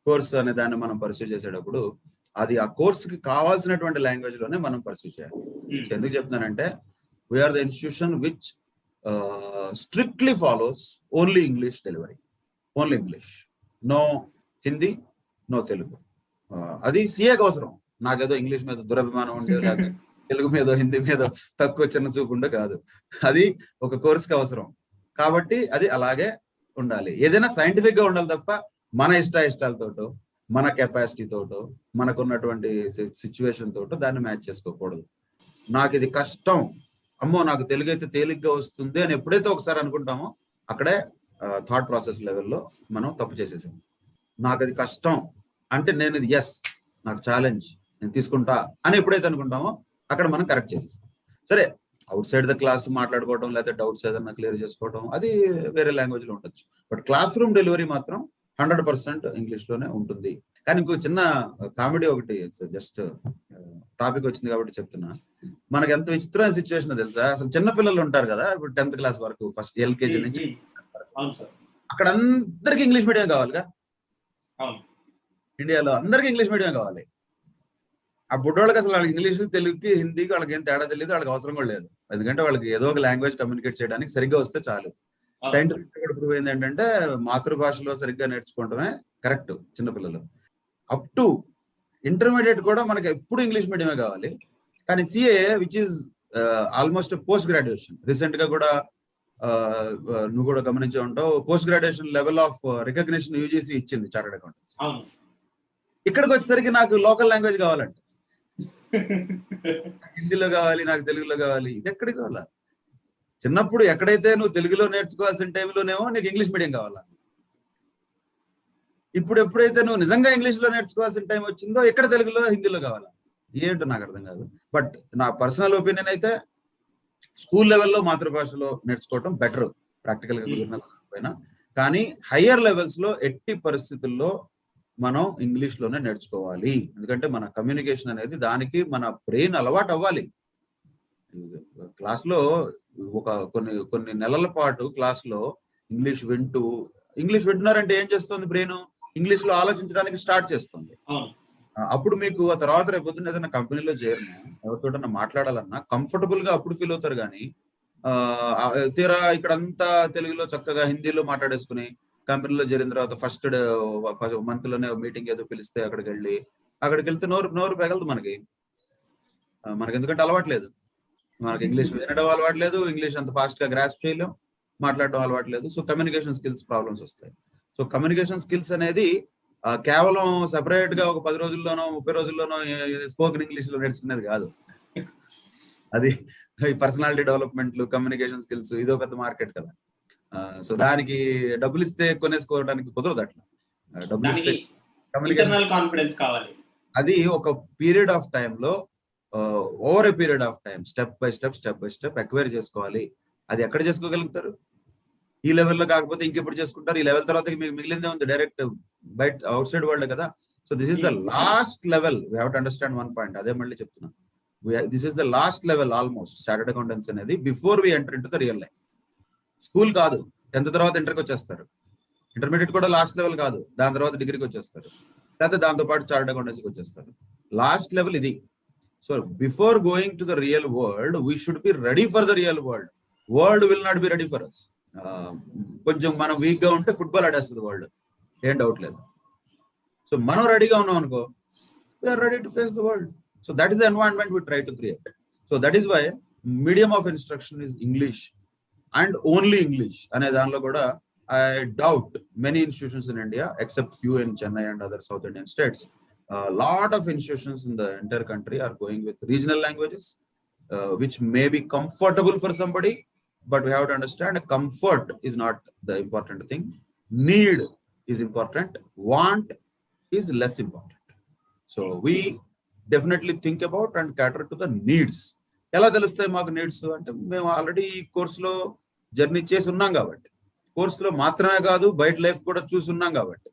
కోర్సు అనే దాన్ని మనం పర్సూ చేసేటప్పుడు అది ఆ కోర్సుకి కావాల్సినటువంటి లాంగ్వేజ్ లోనే మనం పర్సూ చేయాలి. ఎందుకు చెప్తున్నానంటే, we're the institution which strictly follows only English delivery, only English, no Hindi, no Telugu. అది సీఏకి అవసరం. నాకేదో ఇంగ్లీష్ మీద దురభిమానం ఉండే, లేదా తెలుగు మీద హిందీ మీద తక్కువ చిన్న చూపుండే కాదు. అది ఒక కోర్సుకి అవసరం కాబట్టి అది అలాగే ఉండాలి. ఏదైనా సైంటిఫిక్ గా ఉండాలి తప్ప మన ఇష్టాలతోటో, మన కెపాసిటీ తోటో, మనకున్నటువంటి సిచ్యువేషన్ తోటో దాన్ని మ్యాచ్ చేసుకోకూడదు. నాకు ఇది కష్టం, అమ్మో నాకు తెలుగు అయితే తేలిగ్గా వస్తుంది అని ఎప్పుడైతే ఒకసారి అనుకుంటామో అక్కడే థాట్ ప్రాసెస్ లెవెల్లో మనం తప్పు చేసేసాం. నాకు అది కష్టం అంటే నేను ఇది ఎస్ నాకు ఛాలెంజ్ నేను తీసుకుంటా అని ఎప్పుడైతే అనుకుంటామో అక్కడ మనం కరెక్ట్ చేసేస్తాం. సరే, అవుట్ సైడ్ ద క్లాస్ మాట్లాడుకోవడం, లేకపోతే డౌట్స్ ఏదన్నా క్లియర్ చేసుకోవడం అది వేరే లాంగ్వేజ్ లో ఉండొచ్చు. బట్ క్లాస్ రూమ్ డెలివరీ మాత్రం 100% ఇంగ్లీష్ లోనే ఉంటుంది. కానీ ఇంకో చిన్న కామెడీ ఒకటి, జస్ట్ టాపిక్ వచ్చింది కాబట్టి చెప్తున్నా. మనకి ఎంత విచిత్రమైన సిచ్యువేషన్ తెలుసా? అసలు చిన్న పిల్లలు ఉంటారు కదా, ఇప్పుడు 10th క్లాస్ వరకు, ఫస్ట్ ఎల్కేజీ నుంచి అక్కడ అందరికి ఇంగ్లీష్ మీడియం కావాలిగా. ఇండియాలో అందరికి ఇంగ్లీష్ మీడియం కావాలి. ఆ బుడ్డోళ్ళకి అసలు వాళ్ళకి ఇంగ్లీష్, తెలుగుకి, హిందీకి వాళ్ళకి ఏం తేడా తెలియదు, వాళ్ళకి అవసరం కూడా లేదు. ఎందుకంటే వాళ్ళకి ఏదో ఒక లాంగ్వేజ్ కమ్యూనికేట్ చేయడానికి సరిగ్గా వస్తే చాలు. సైంటిఫిక్ కూడా ప్రూవ్ అయింది ఏంటంటే మాతృభాషలో సరిగ్గా నేర్చుకోవటమే కరెక్ట్ చిన్నపిల్లలు. అప్ టు ఇంటర్మీడియట్ కూడా మనకి ఎప్పుడు ఇంగ్లీష్ మీడియమే కావాలి. కానీ CA which is almost post graduation, recent గా కూడా నువ్వు కూడా గమనించే ఉంటావు, post graduation level of recognition UGC ఇచ్చింది చార్టర్డ్ అకౌంటెంట్స్. ఇక్కడికి వచ్చేసరికి నాకు లోకల్ లాంగ్వేజ్ కావాలంటే హిందీలో కావాలి, నాకు తెలుగులో కావాలి. ఇది ఎక్కడికి కావాలా? చిన్నప్పుడు ఎక్కడైతే నువ్వు తెలుగులో నేర్చుకోవాల్సిన టైంలోనేమో నీకు ఇంగ్లీష్ మీడియం కావాలా. ఇప్పుడు ఎప్పుడైతే నువ్వు నిజంగా ఇంగ్లీష్ లో నేర్చుకోవాల్సిన టైం వచ్చిందో ఇక్కడ తెలుగులో, హిందీలో కావాలా? ఏంటో నాకు అర్థం కాదు. బట్ నా పర్సనల్ ఒపీనియన్ అయితే స్కూల్ లెవెల్లో మాతృభాషలో నేర్చుకోవటం బెటర్, ప్రాక్టికల్ గా కుదిరిన. కానీ హయ్యర్ లెవెల్స్ లో ఎట్టి పరిస్థితుల్లో మనం ఇంగ్లీష్ లోనే నేర్చుకోవాలి. ఎందుకంటే మన కమ్యూనికేషన్ అనేది దానికి మన బ్రెయిన్ అలవాటు అవ్వాలి. క్లాస్ లో ఒక కొన్ని నెలల పాటు క్లాస్ లో ఇంగ్లీష్ వింటున్నారంటే ఏం చేస్తుంది బ్రెయిన్? ఇంగ్లీష్ లో ఆలోచించడానికి స్టార్ట్ చేస్తుంది. అప్పుడు మీకు ఆ తర్వాత రేపు పొద్దున్న ఏదైనా కంపెనీలో చేరినా, ఎవరితోటన్నా మాట్లాడాలన్నా కంఫర్టబుల్ గా అప్పుడు ఫీల్ అవుతారు. కానీ తీరా ఇక్కడంతా తెలుగులో చక్కగా హిందీలో మాట్లాడేసుకుని కంపెనీలో చేరిన తర్వాత ఫస్ట్ మంత్ లోనే మీటింగ్ ఏదో పిలిస్తే అక్కడికి వెళ్తే నోరు పెగలదు మనకి. ఎందుకంటే అలవాట్లేదు. మనకి ఇంగ్లీష్ వినడం అలవాట్లేదు, ఇంగ్లీష్ అంత ఫాస్ట్ గా గ్రాస్ప్ చేయలేం, మాట్లాడడం అలవాట్లేదు. సో కమ్యూనికేషన్ స్కిల్స్ ప్రాబ్లమ్స్ వస్తాయి. సో కమ్యూనికేషన్ స్కిల్స్ అనేది కేవలం సెపరేట్ గా ఒక 10 రోజుల్లోనో 30 రోజుల్లోనో స్పోకెన్ ఇంగ్లీష్ లో నేర్చుకునేది కాదు. అది పర్సనాలిటీ డెవలప్మెంట్లు, కమ్యూనికేషన్ స్కిల్స్ ఇదో పెద్ద మార్కెట్ కదా. సో దానికి డబ్బులు ఇస్తే కొనేసుకోవడానికి కుదరదు. అట్లా డబ్బులు ఇస్తే కమ్యూనికేషన్ కాన్ఫిడెన్స్ కావాలి. అది ఒక పీరియడ్ ఆఫ్ టైమ్ లో, over a period of time, step by step acquire చేసుకోవాలి. అది ఎక్కడ చేసుకోగలుగుతారు? ఈ లెవెల్లో కాకపోతే ఇంకెప్పుడు చేసుకుంటారు? ఈ లెవెల్ తర్వాత మీకు మిగిలిందే ఉంది, డైరెక్ట్ బయట అవుట్ సైడ్ వరల్డ్ కదా. So this is the last level. We have to understand one point. అదే మళ్ళీ చెప్తున్నా, this is the last level almost chartered accountancy అనేది, before we enter into the real life. School కాదు, 10th తర్వాత ఇంటర్కి వచ్చేస్తారు. Intermediate కూడా last level కాదు, దాని తర్వాత డిగ్రీకి వచ్చేస్తారు, లేకపోతే దాంతో పాటు చార్టర్డ్ అకౌంటెన్సీకి వచ్చేస్తారు. లాస్ట్ లెవెల్ ఇది. So before going to the real world we should be ready for the real world. World will not be ready for us. కొంచెం మనం వీక్ గా ఉంటే ఫుట్బాల్ ఆడేస్తుంది వరల్డ్, ఏం డౌట్ లేదు. సో మనం రెడీగా ఉన్నాం అనుకో, we're ready to face the world. So that is the environment we try to create. So that is why medium of instruction is English and only English అనే దానిలో కూడా I doubt many institutions in India, except few in Chennai and other South Indian states, a lot of institutions in the entire country are going with regional languages, which may be comfortable for somebody, but we have to understand comfort is not the important thing. Need is important. Want is less important. So we definitely think about and cater to the needs. ఎలా తెలుస్తాయి మాకు needs అంటే మేము already ఈ కోర్సులో journey చేసి ఉన్నాం కాబట్టి, కోర్సులో మాత్రమే కాదు బయట లైఫ్ కూడా చూసి ఉన్నాం కాబట్టి,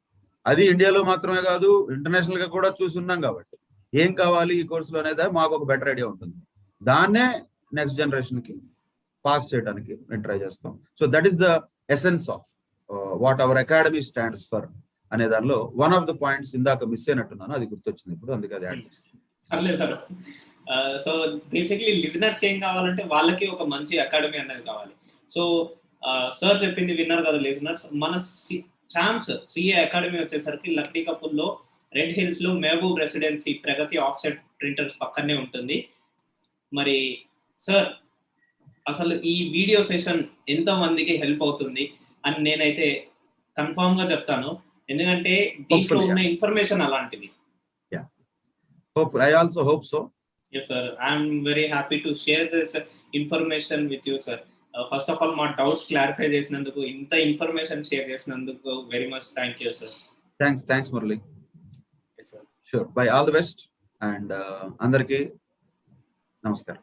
అది ఇండియాలో మాత్రమే కాదు ఇంటర్నేషనల్ గా కూడా చూసి ఉన్నాం కాబట్టి ఏం కావాలి ఈ కోర్సులో అనేది మాకు ఒక బెటర్ ఐడియా ఉంటుంది. దాన్నే నెక్స్ట్ జనరేషన్ కి పాస్ చేయడానికి మేము ట్రై చేస్తాం. So that is the essence of what hour academy stands for అనే దానిలో వన్ ఆఫ్ ద పాయింట్స్ ఇందాక మిస్ అయినట్టున్నాను, అది గుర్తొచ్చింది ఇప్పుడు, అందుకే అది యాడ్ చేస్తాను. అలేదు సార్. సో బేసిక్లీ లిజనర్స్ ఏం కావాలంటే వాళ్ళకి ఒక మంచి అకాడమీ అనేది కావాలి. సో సార్ చెప్పింది విన్నారు కదా లిజనర్స్. మన ఛాన్స్ సిఏ అకాడమీ వచ్చేసరికి లక్డీ కపూర్లో రెడ్ హిల్స్ లో మహబూబ్ రెసిడెన్సీ ప్రగతి ఆఫ్సెట్ ప్రింటర్స్ పక్కనే ఉంటుంది. మరి సార్ అసలు ఈ వీడియో సెషన్ ఎంత మందికి హెల్ప్ అవుతుంది అని నేనైతే కన్ఫర్మ్ గా చెప్తాను, ఎందుకంటే దీంట్లో ఉన్న ఇన్ఫర్మేషన్ అలాంటిది. I also hope so. Yes sir, I am very happy to share this information with you sir. First of all మా డౌట్స్ క్లారిఫై చేసినందుకు, ఇంత ఇన్ఫర్మేషన్ షేర్ చేసినందుకు very much thank you sir. Thanks Murali. Yes sir. Sure, bye, all the best, and అందరికీ నమస్కారం.